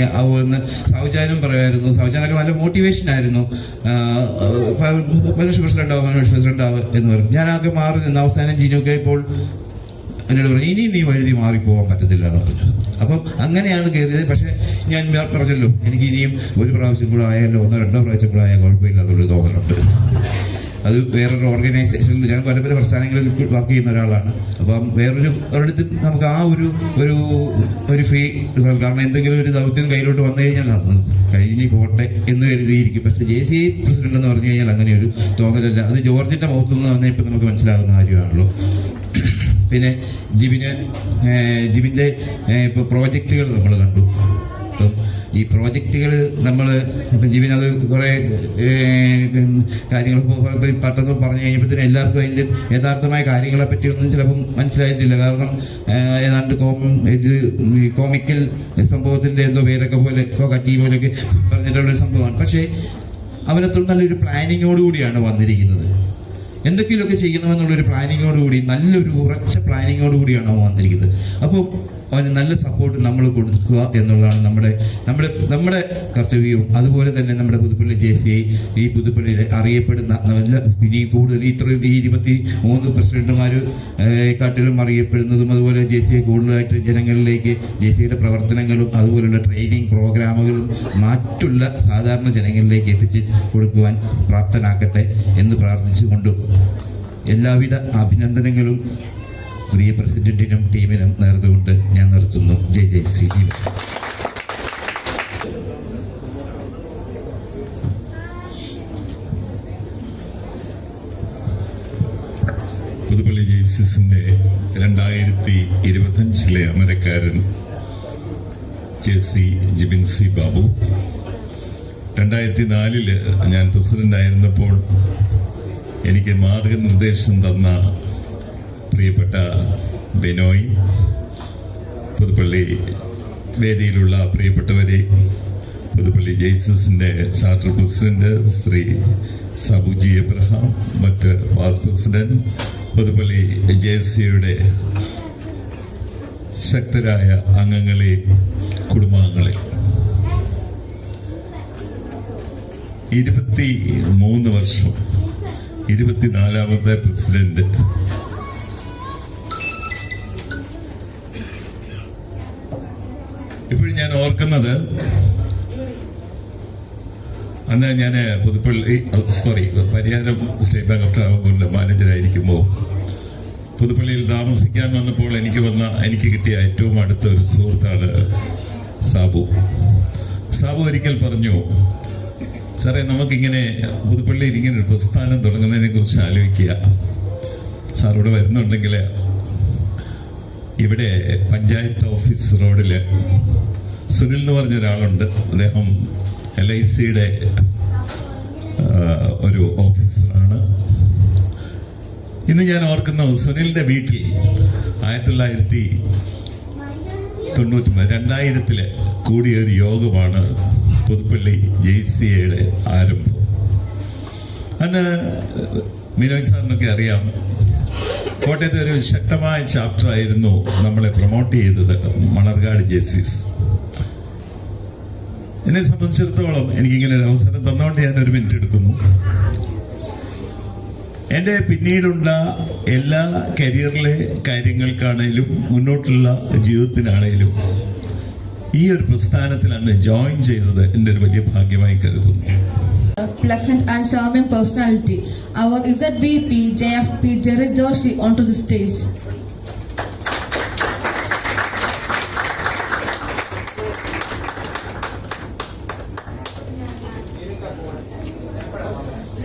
സൗജാനും പറയായിരുന്നു, സൗജാനൊക്കെ നല്ല മോട്ടിവേഷൻ ആയിരുന്നു, മനുഷ്യ പ്രസിഡന്റ് ആവും എന്ന് പറയും. ഞാനൊക്കെ മാറി നിന്ന് അവസാനം ജിനുക്കെ ഇപ്പോൾ എന്നോട് പറഞ്ഞു, ഇനി നീ വഴുതി മാറിപ്പോകാൻ പറ്റത്തില്ല എന്ന് പറഞ്ഞു. അപ്പം അങ്ങനെയാണ് കയറിയത്. പക്ഷേ ഞാൻ പറഞ്ഞല്ലോ, എനിക്ക് ഇനിയും ഒരു പ്രാവശ്യം കൂടെ ആയാലോ 1-2 പ്രാവശ്യം കൂടെ ആയാൽ കുഴപ്പമില്ല എന്നുള്ളൊരു തോന്നലുണ്ട്. അത് വേറൊരു ഓർഗനൈസേഷനിൽ ഞാൻ പല പ്രസ്ഥാനങ്ങളിൽ വർക്ക് ചെയ്യുന്ന ഒരാളാണ്. അപ്പം ഒരിടത്തും നമുക്ക് ആ ഒരു ഫീ, കാരണം എന്തെങ്കിലും ഒരു ദൗത്യം കയ്യിലോട്ട് വന്നു കഴിഞ്ഞാൽ കഴിഞ്ഞ് പോട്ടെ എന്ന് കരുതിയിരിക്കും. പക്ഷേ JCI പ്രസിഡന്റ് എന്ന് പറഞ്ഞു കഴിഞ്ഞാൽ അങ്ങനെ ഒരു തോന്നലല്ല. അത് ജോർജിൻ്റെ മുഖത്തു നിന്ന് വന്നാൽ ഇപ്പം നമുക്ക് മനസ്സിലാകുന്ന കാര്യമാണല്ലോ. പിന്നെ ജിബിൻ്റെ ഇപ്പോൾ പ്രോജക്റ്റുകൾ നമ്മൾ കണ്ടു. അപ്പം ഈ പ്രോജക്റ്റുകൾ ഇപ്പം ജിബിനത് കുറേ കാര്യങ്ങൾ പെട്ടെന്ന് പറഞ്ഞു കഴിഞ്ഞപ്പോഴത്തേനും എല്ലാവർക്കും അതിൻ്റെ യഥാർത്ഥമായ കാര്യങ്ങളെ പറ്റിയൊന്നും ചിലപ്പം മനസ്സിലായിട്ടില്ല. കാരണം ഏതാണ്ട് കോമിക്കൽ സംഭവത്തിൻ്റെ എന്തോ പേരൊക്കെ പോലെ കച്ചി പോലെയൊക്കെ പറഞ്ഞിട്ടുള്ളൊരു സംഭവമാണ്. പക്ഷേ അവരത്ര നല്ലൊരു പ്ലാനിങ്ങോടുകൂടിയാണ് വന്നിരിക്കുന്നത്. എന്തൊക്കെയൊക്കെ ചെയ്യണമെന്നുള്ളൊരു പ്ലാനിങ്ങോടുകൂടി, നല്ലൊരു ഉറച്ച പ്ലാനിങ്ങോടുകൂടിയാണ് അവൻ വന്നിരിക്കുന്നത്. അപ്പോൾ അവന് നല്ല സപ്പോർട്ട് നമ്മൾ കൊടുക്കുക എന്നുള്ളതാണ് നമ്മുടെ കർത്തവ്യവും. അതുപോലെ തന്നെ നമ്മുടെ പുതുപ്പള്ളി JCI ഈ പുതുപ്പള്ളിയിൽ അറിയപ്പെടുന്ന ഇനി കൂടുതൽ ഈ 23 പ്രസിഡന്റുമാരെക്കാട്ടിലും അറിയപ്പെടുന്നതും, അതുപോലെ JCI കൂടുതലായിട്ട് ജനങ്ങളിലേക്ക് JCIയുടെ പ്രവർത്തനങ്ങളും അതുപോലുള്ള ട്രെയിനിങ് പ്രോഗ്രാമുകളും മറ്റുള്ള സാധാരണ ജനങ്ങളിലേക്ക് എത്തിച്ച് കൊടുക്കുവാൻ പ്രാപ്തനാക്കട്ടെ എന്ന് പ്രാർത്ഥിച്ചുകൊണ്ടും എല്ലാവിധ അഭിനന്ദനങ്ങളും പുതിയ പ്രസിഡന്റിനും ടീമിനും നേർന്നുകൊണ്ട് ഞാൻ നിർത്തുന്നു. JCI. പുതുപ്പള്ളി JCSന്റെ 2025 അമരക്കാരൻ ജിബിൻ സി ബാബു. 2004 ഞാൻ പ്രസിഡന്റ് ആയിരുന്നപ്പോൾ എനിക്ക് മാർഗനിർദ്ദേശം തന്ന പ്രിയപ്പെട്ട ബിനോയ്, പുതുപ്പള്ളി വേദിയിലുള്ള പ്രിയപ്പെട്ടവരെ, പുതുപ്പള്ളി ജെയ്സിന്റെ ചാർട്ടർ പ്രസിഡന്റ് ശ്രീ സാബുജി എബ്രഹാം, മറ്റ് വൈസ് പ്രസിഡന്റ്, പുതുപ്പള്ളി JC-യുടെ ശക്തരായ അംഗങ്ങളെ, കുടുംബാംഗങ്ങളെ, 23 വർഷം 24ാമത്തെ പ്രസിഡന്റ്. ഇപ്പോഴും ഞാൻ ഓർക്കുന്നത്, അന്ന് ഞാൻ പരിയാരം സ്റ്റേറ്റ് ബാങ്ക് ഓഫ് ട്രാവൻകൂറിന്റെ മാനേജറായിരിക്കുമ്പോൾ പുതുപ്പള്ളിയിൽ താമസിക്കാൻ വന്നപ്പോൾ എനിക്ക് കിട്ടിയ ഏറ്റവും അടുത്ത ഒരു സുഹൃത്താണ് സാബു. ഒരിക്കൽ പറഞ്ഞു, സാറേ, നമുക്കിങ്ങനെ പുതുപ്പള്ളിയിൽ ഇങ്ങനെ ഒരു പ്രസ്ഥാനം തുടങ്ങുന്നതിനെ കുറിച്ച് ആലോചിക്കുക. സാർ ഇവിടെ വരുന്നുണ്ടെങ്കിൽ ഇവിടെ പഞ്ചായത്ത് ഓഫീസ് റോഡിൽ സുനിൽ എന്ന് പറഞ്ഞ ഒരാളുണ്ട്. അദ്ദേഹം LIC-യുടെ ഒരു ഓഫീസറാണ്. ഇന്ന് ഞാൻ ഓർക്കുന്നു, സുനിലിന്റെ വീട്ടിൽ 2000-ൽ കൂടിയ ഒരു യോഗമാണ് പുതുപ്പള്ളി JC-യുടെ ആരംഭം. അന്ന് മിനോജ് സാറിനൊക്കെ അറിയാം, കോട്ടയത്തെ ഒരു ശക്തമായ ചാപ്റ്റർ ആയിരുന്നു നമ്മളെ പ്രൊമോട്ട് ചെയ്തത് മണർകാട് JCs. എന്നെ സംബന്ധിച്ചിടത്തോളം എനിക്കിങ്ങനെ ഒരു അവസരം തന്നുകൊണ്ട് ഞാൻ 1 മിനിറ്റ് എടുക്കുന്നു. എൻ്റെ പിന്നീടുള്ള എല്ലാ കരിയറിലെ കാര്യങ്ങൾക്കാണേലും മുന്നോട്ടുള്ള ജീവിതത്തിനാണേലും ഈ ഒരു പ്രസ്ഥാനത്തിൽ അന്ന് ജോയിൻ ചെയ്തത് എൻ്റെ ഒരു വലിയ ഭാഗ്യമായി കരുതുന്നു. Pleasant and charming personality, our ZVP JFP Jerry Joshi onto the stage.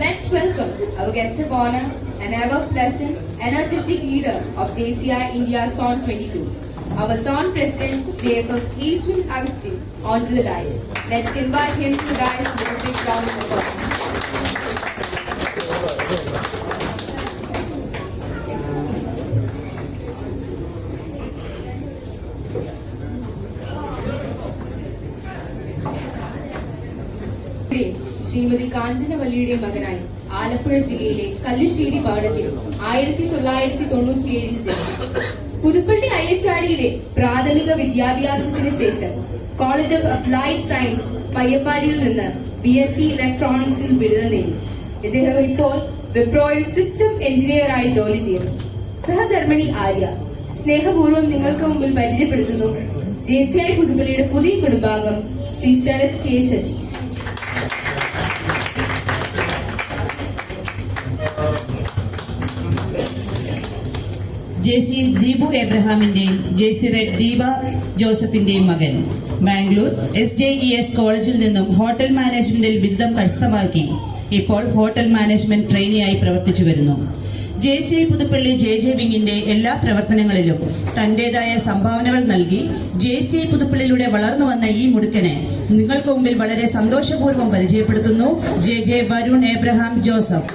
Let's welcome our guest of honor and ever pleasant, energetic leader of JCI India Zone 22, our Zone President JFM Eastman Agustin, onto the dais. Let's invite him to the dais with a big round of applause. Shrimati കാഞ്ചനവല്ലിയുടെ മകനായി ആലപ്പുഴ ജില്ലയിലെ കല്ലുശ്ശേരി പട്ടണത്തിൽ 1997 ജനിച്ചു. പുതുപ്പള്ളി അയ്യച്ചാടിയിലെ പ്രാഥമിക വിദ്യാഭ്യാസത്തിന് ശേഷം college of applied science പയ്യപ്പാടിയിൽ നിന്ന് BSc ഇലക്ട്രോണിക്സിൽ ബിരുദം നേടി. ഇദ്ദേഹം ഇപ്പോൾ വിപ്രോയിൽ സിസ്റ്റം എഞ്ചിനീയറായി ജോലി ചെയ്യുന്നു. സഹധർമ്മിണി ആര്യ, സ്നേഹപൂർവ്വം നിങ്ങൾക്ക് മുമ്പിൽ പരിചയപ്പെടുത്തുന്നു JCI പുതുപ്പള്ളിയുടെ പുതിയ കുടുംബാംഗം ശ്രീ ശരത് K. ശശി. JC ദീപു എബ്രഹാമിന്റെയും JC റെഡ് ദീപ ജോസഫിന്റെയും മകൻ. ബാംഗ്ലൂർ SJES കോളേജിൽ നിന്നും ഹോട്ടൽ മാനേജ്മെന്റിൽ ബിരുദം കരസ്ഥമാക്കി ഇപ്പോൾ ഹോട്ടൽ മാനേജ്മെന്റ് ട്രെയിനിയായി പ്രവർത്തിച്ചു വരുന്നു. JCI പുതുപ്പള്ളി JJ വിങ്ങിന്റെ എല്ലാ പ്രവർത്തനങ്ങളിലും തന്റേതായ സംഭാവനകൾ നൽകി JCI പുതുപ്പള്ളിയിലൂടെ വളർന്നു വന്ന ഈ മുടുക്കനെ നിങ്ങൾക്ക് മുമ്പിൽ വളരെ സന്തോഷപൂർവ്വം പരിചയപ്പെടുത്തുന്നു JJ Varun Abraham Joseph.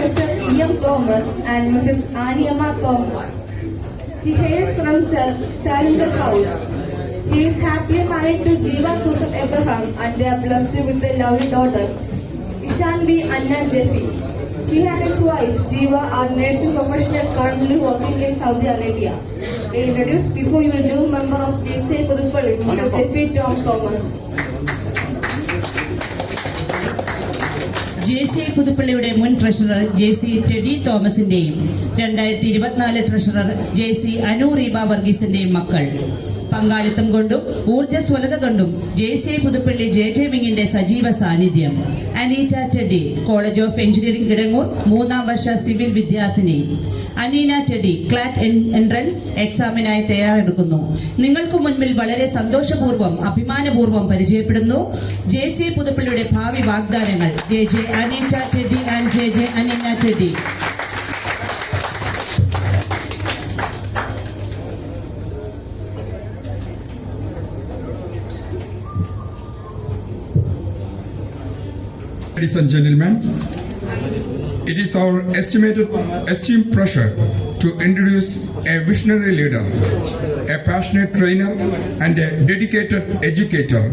Mr. E.M. Thomas and Mrs. Aniyama Thomas. He hails from Challinger House. He is happily married to Jiva Susan Abraham and they are blessed with a lovely daughter, Ishanvi Anna Jeffy. He and his wife Jiva are nursing professionals currently working in Saudi Arabia. They introduce before you a new member of JCI Puduppally, Mr. Jeffy Tom Thomas. JCI പുതുപ്പള്ളിയുടെ മുൻ treasurer JC Teddy തോമസിന്റെയും 2024 treasurer JC Anu Reeba വർഗീസിന്റെയും മക്കൾ. പങ്കാളിത്തം കൊണ്ടും ഊർജ്ജസ്വലത കൊണ്ടും JCI Puthuppally JJ വിങ്ങിന്റെ സജീവ സാന്നിധ്യം. Aneeta Teddy, college of engineering Kidangoor 3ാം വർഷ സിവിൽ വിദ്യാർത്ഥിനി. അനീന ടെഡി ക്ലാറ്റ് എൻട്രൻസ് എക്സാമിനായി തയ്യാറെടുക്കുന്നു. നിങ്ങൾക്ക് മുൻപിൽ വളരെ സന്തോഷപൂർവ്വം അഭിമാനപൂർവ്വം പരിചയപ്പെടുന്നു JCI പുതുപ്പള്ളിയുടെ ഭാവി വാഗ്ദാനങ്ങൾ JJ Aneeta Teddy and JJ Aneena Teddy. Ladies and gentlemen, It is our esteemed pleasure to introduce a visionary leader, a passionate trainer, and a dedicated educator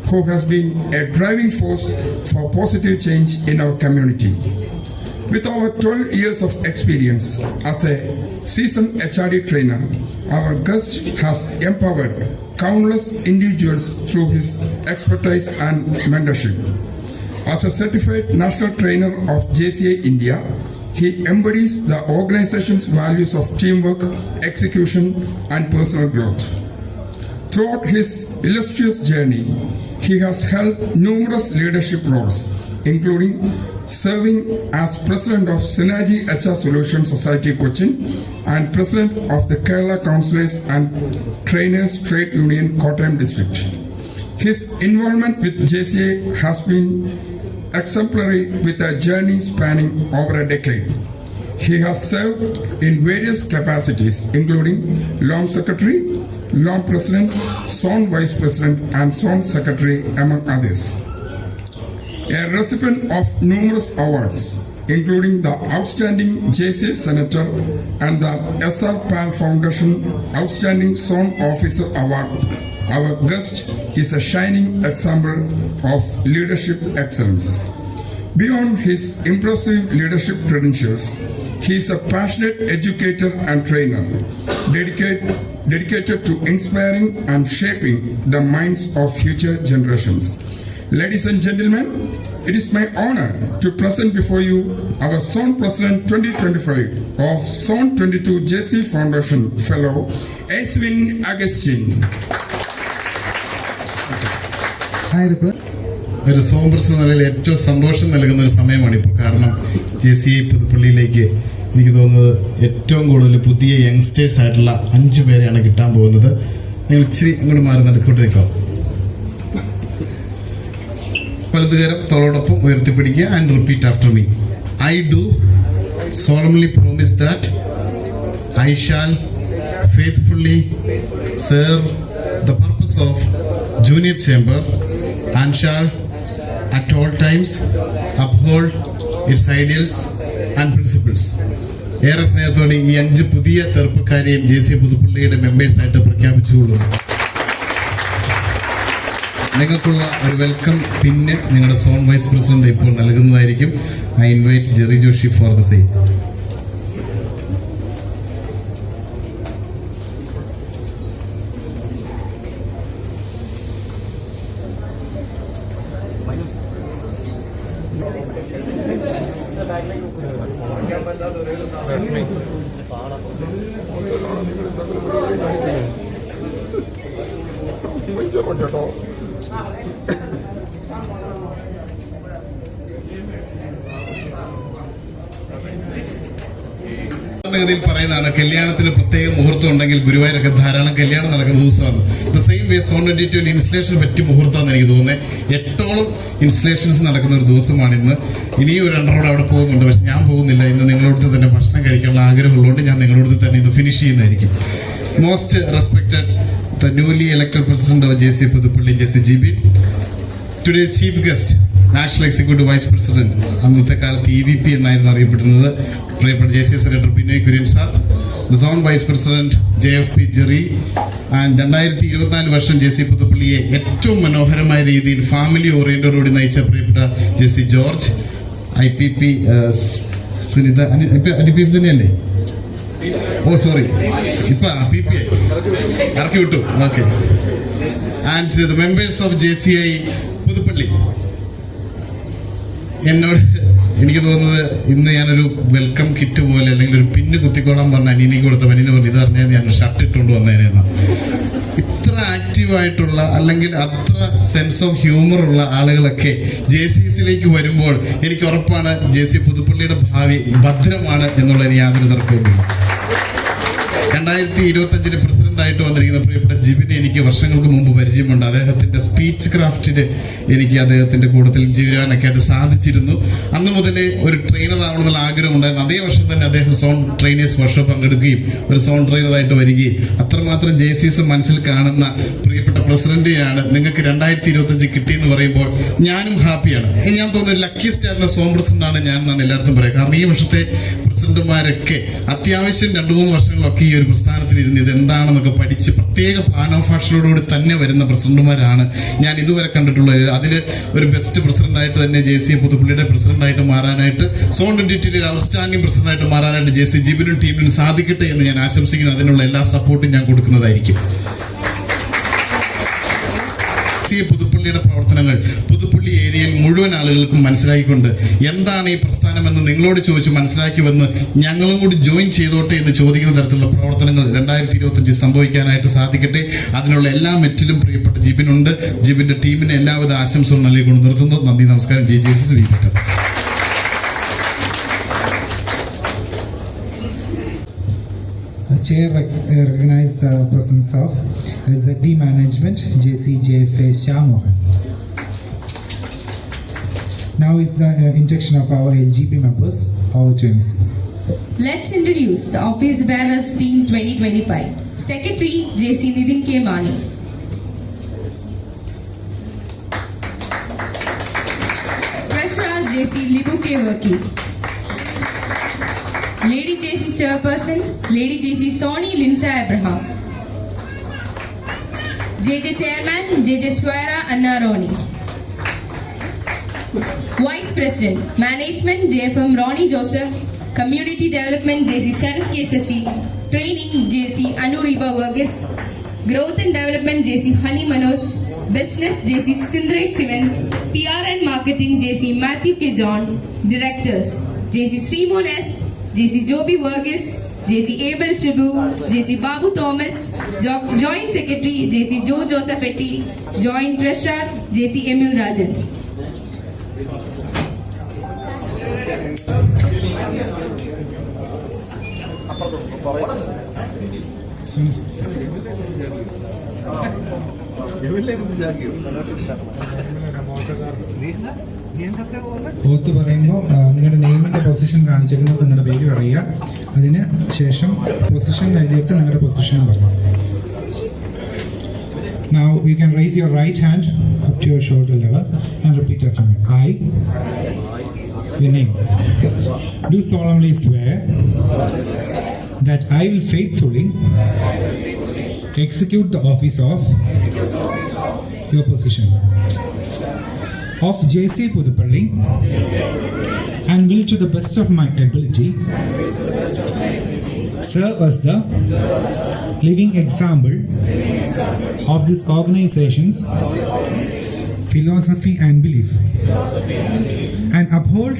who has been a driving force for positive change in our community. With over 12 years of experience as a seasoned HRD trainer, our guest has empowered countless individuals through his expertise and mentorship. As a certified national trainer of JCI India, he embodies the organization's values of teamwork, execution, and personal growth. Throughout his illustrious journey, he has held numerous leadership roles, including serving as President of Synergy HR Solutions Society Cochin and President of the Kerala Councillors and Trainers Trade Union Kottayam District. His involvement with JCA has been exemplary with a journey spanning over a decade. He has served in various capacities including LOM Secretary, LOM President, Zone Vice President and Zone Secretary among others. A recipient of numerous awards including the Outstanding JCA Senator and the SR PAL Foundation Outstanding Zone Officer Award, our guest is a shining example of leadership excellence. Beyond his impressive leadership credentials, he is a passionate educator and trainer, dedicated to inspiring and shaping the minds of future generations. Ladies and gentlemen, it is my honor to present before you our Zone President 2025 of Zone 22 JC Foundation Fellow, Eswin Agustin. ഒരു zone president നിലയിൽ ഏറ്റവും സന്തോഷം നൽകുന്ന ഒരു സമയമാണിപ്പോൾ. കാരണം JCI പുതുപ്പള്ളിയിലേക്ക് എനിക്ക് തോന്നുന്നത് ഏറ്റവും കൂടുതൽ പുതിയ യങ്സ്റ്റേഴ്സ് ആയിട്ടുള്ള 5 പേരെയാണ് കിട്ടാൻ പോകുന്നത്. നിങ്ങൾ ഇച്ചിരി അങ്ങോട്ട് മാറി നടക്കോട്ട് നിൽക്കാം. വലതുകരം തോളോടൊപ്പം ഉയർത്തിപ്പിടിക്കുക and repeat after me. I do solemnly promise that I shall faithfully serve the purpose of Junior Chamber and shall at all times uphold its ideals and principles. ഏറെ സ്നേഹത്തോടെ ഈ 5 പുതിയ ചെറുപ്പക്കാരെയും JCI പുതുപ്പള്ളിയുടെ മെമ്പേഴ്സായിട്ട് പ്രഖ്യാപിച്ചുകൊള്ളുന്നു. നിങ്ങൾക്കുള്ള ഒരു വെൽക്കം പിന്നെ നിങ്ങളുടെ സോൺ വൈസ് പ്രസിഡന്റ് ഇപ്പോൾ നൽകുന്നതായിരിക്കും. I invite Jerry Joshi for the same. ഗതിയിൽ പറയുന്നതാണ് കല്യാണത്തിന് പ്രത്യേക മുഹൂർത്തം ഉണ്ടെങ്കിൽ ഗുരുവായൂരൊക്കെ ധാരാളം കല്യാണം നടക്കുന്ന ദിവസമാണ്. The same way zone 22 installation പറ്റിയ മുഹൂർത്തമാണെന്ന് എനിക്ക് തോന്നുന്നത്. 8ഓളം ഇൻസ്റ്റലേഷൻസ് നടക്കുന്ന ഒരു ദിവസമാണ് ഇന്ന്. ഇനിയും ഒരു 2 അവിടെ പോകുന്നുണ്ട്, പക്ഷെ ഞാൻ പോകുന്നില്ല. ഇന്ന് നിങ്ങളോടത്ത് തന്നെ ഭക്ഷണം കഴിക്കാനുള്ള ആഗ്രഹമുള്ളതുകൊണ്ട് ഞാൻ നിങ്ങളോടത്ത് തന്നെ ഇന്ന് ഫിനിഷ് ചെയ്യുന്നതായിരിക്കും. Most respected the newly elected president of JCI Puthuppally JC Jibin, today's chief guest national executive vice president, അന്നത്തെ കാലത്ത് EVP എന്നായിരുന്നു അറിയപ്പെടുന്നത്, പ്രിയപ്പെട്ട JCI secretary Binoy Kurian sir, zone vice president JFP Jerry, and 2024 വർഷം JCI പുതുപ്പള്ളിയെ ഏറ്റവും മനോഹരമായ രീതിയിൽ ഫാമിലി ഓറിയന്റഡോടുകൂടി നയിച്ച പ്രിയപ്പെട്ട JC George, IPP Sunitha, IPP തന്നെയല്ലേ? ഓ സോറി, ഇപ്പൊ PPI ഇറക്കി വിട്ടു. Okay. And the members of JCI Puthuppally, എന്നോട് എനിക്ക് തോന്നുന്നത് ഇന്ന് ഞാനൊരു വെൽക്കം കിറ്റ് പോലെ അല്ലെങ്കിൽ ഒരു പിന്ന് കുത്തിക്കോളാൻ പറഞ്ഞ അനീനിക്ക് കൊടുത്ത അനീനെ പറഞ്ഞു ഇത് പറഞ്ഞാൽ ഞാൻ ഷർട്ട് ഇട്ടുകൊണ്ട് വന്നതിനാണ്. ഇത്ര ആക്റ്റീവായിട്ടുള്ള അല്ലെങ്കിൽ അത്ര സെൻസ് ഓഫ് ഹ്യൂമർ ഉള്ള ആളുകളൊക്കെ JCSയിലേക്ക് വരുമ്പോൾ എനിക്ക് ഉറപ്പാണ് JCI പുതുപ്പള്ളിയുടെ ഭാവി ഭദ്രമാണ് എന്നുള്ളതിന് യാതൊരു തർക്കവുമില്ല. 2025 പ്രസിഡന്റായിട്ട് വന്നിരിക്കുന്ന പ്രിയപ്പെട്ട ജിബിനെ എനിക്ക് വർഷങ്ങൾക്ക് മുമ്പ് പരിചയമുണ്ട്. അദ്ദേഹത്തിന്റെ സ്പീച്ച് ക്രാഫ്റ്റിന് എനിക്ക് അദ്ദേഹത്തിന്റെ കൂട്ടത്തിൽ ജീവിക്കാനൊക്കെ ആയിട്ട് സാധിച്ചിരുന്നു. അന്ന് മുതലേ ഒരു ട്രെയിനർ ആവണമെന്നുള്ള ആഗ്രഹം ഉണ്ടായിരുന്നു. അതേ വർഷം തന്നെ അദ്ദേഹം സോൺ ട്രെയിനേഴ്സ് വർക്ക്ഷോപ്പ് പങ്കെടുക്കുകയും ഒരു സോൺ ട്രെയിനറായിട്ട് വരികയും അത്രമാത്രം JCS മനസ്സിൽ കാണുന്ന പ്രിയപ്പെട്ട പ്രസിഡന്റിനെയാണ് നിങ്ങൾക്ക് 2025 കിട്ടിയെന്ന് പറയുമ്പോൾ ഞാനും ഹാപ്പിയാണ്. ഞാൻ തോന്നുന്നു ലക്കിയസ്റ്റ് ആയിട്ടുള്ള സോൺ പ്രസിഡന്റാണ് ഞാൻ എന്നാണ് എല്ലായിടത്തും പറയുക. കാരണം ഈ വർഷത്തെ പ്രസിഡന്റുമാരൊക്കെ അത്യാവശ്യം 2-3 വർഷങ്ങളിലൊക്കെ ഈ ഒരു പ്രസ്ഥാനത്തിലിരുന്ന് ഇത് എന്താണെന്നൊക്കെ പഠിച്ച് പ്രത്യേക പ്ലാൻ ഓഫ് ആക്ഷനോടുകൂടി തന്നെ വരുന്ന പ്രസിഡന്റുമാരാണ് ഞാൻ ഇതുവരെ കണ്ടിട്ടുള്ളത്. അതിൽ ഒരു ബെസ്റ്റ് പ്രസിഡന്റായിട്ട് തന്നെ JCA പുതുപ്പള്ളിയുടെ പ്രസിഡന്റായിട്ട് മാറാനായിട്ട് സോൺ ഐഡന്റിറ്റിയുടെ ഒരു ഔട്ട്സ്റ്റാൻഡിംഗ് പ്രസിഡന്റായിട്ട് മാറാനായിട്ട് JC ജിബിനും ടീമിനും സാധിക്കട്ടെ എന്ന് ഞാൻ ആശംസിക്കുന്നു. അതിനുള്ള എല്ലാ സപ്പോർട്ടും ഞാൻ കൊടുക്കുന്നതായിരിക്കും. പുതുപ്പള്ളിയുടെ പ്രവർത്തനങ്ങൾ പുതുപ്പള്ളി ഏരിയയിൽ മുഴുവൻ ആളുകൾക്കും മനസ്സിലാക്കിക്കൊണ്ട് എന്താണ് ഈ പ്രസ്ഥാനമെന്ന് നിങ്ങളോട് ചോദിച്ച് മനസ്സിലാക്കിവെന്ന് ഞങ്ങളും കൂടി ജോയിൻ ചെയ്തോട്ടെ എന്ന് ചോദിക്കുന്ന തരത്തിലുള്ള പ്രവർത്തനങ്ങൾ 2025 സംഭവിക്കാനായിട്ട് സാധിക്കട്ടെ. അതിനുള്ള എല്ലാ മെറ്റിലും പ്രിയപ്പെട്ട ജിബിനുണ്ട്. ജിബിന്റെ ടീമിന് എല്ലാവിധ ആശംസകളും നൽകിക്കൊണ്ട് നിർത്തുന്നു. നന്ദി, നമസ്കാരം. JCS വീട്ടിട്ട്. Chair recognize the presence of ZD Management, JCJFA Shamohan. Now is the induction of our LGP members, our teams. Let's introduce the Office Bearers Team 2025. Secretary JC Nidin K. Mani. Treasurer JC Libu K. Worki. Lady JC Chairperson, Lady JC Sony Lindsay Abraham. JJ Chairman, JJ Swara Annaroni. Vice President, Management JFM Ronnie Joseph, Community Development JC Sharat K. Shashi, Training JC Anuriba Verghese, Growth and Development JC Hani Manoj, Business JC Sindresh Shivan, PR and Marketing JC Matthew K. John, Directors JC Srimon S, JC Joby Verghese, JC Abel Chibu, JC Babu Thomas, Joint Secretary JC Joe Josephetti, Joint Treasurer JC Emil Rajan. ഓത്ത് പറയുമ്പോൾ നിങ്ങളുടെ നെയിമിന്റെ position കാണിച്ചിരുന്നത് നിങ്ങളുടെ പേര് പറയുക. അതിന് ശേഷം position എഴുതിയിട്ട് നിങ്ങളുടെ പൊസിഷനും പറഞ്ഞു. Now you can raise your right hand up to your shoulder level and repeat after me. I, your name, do solemnly swear that I will faithfully execute the office of your position of JC Puduppally and will to the best of my ability serve as the living example of this organization's philosophy and belief and uphold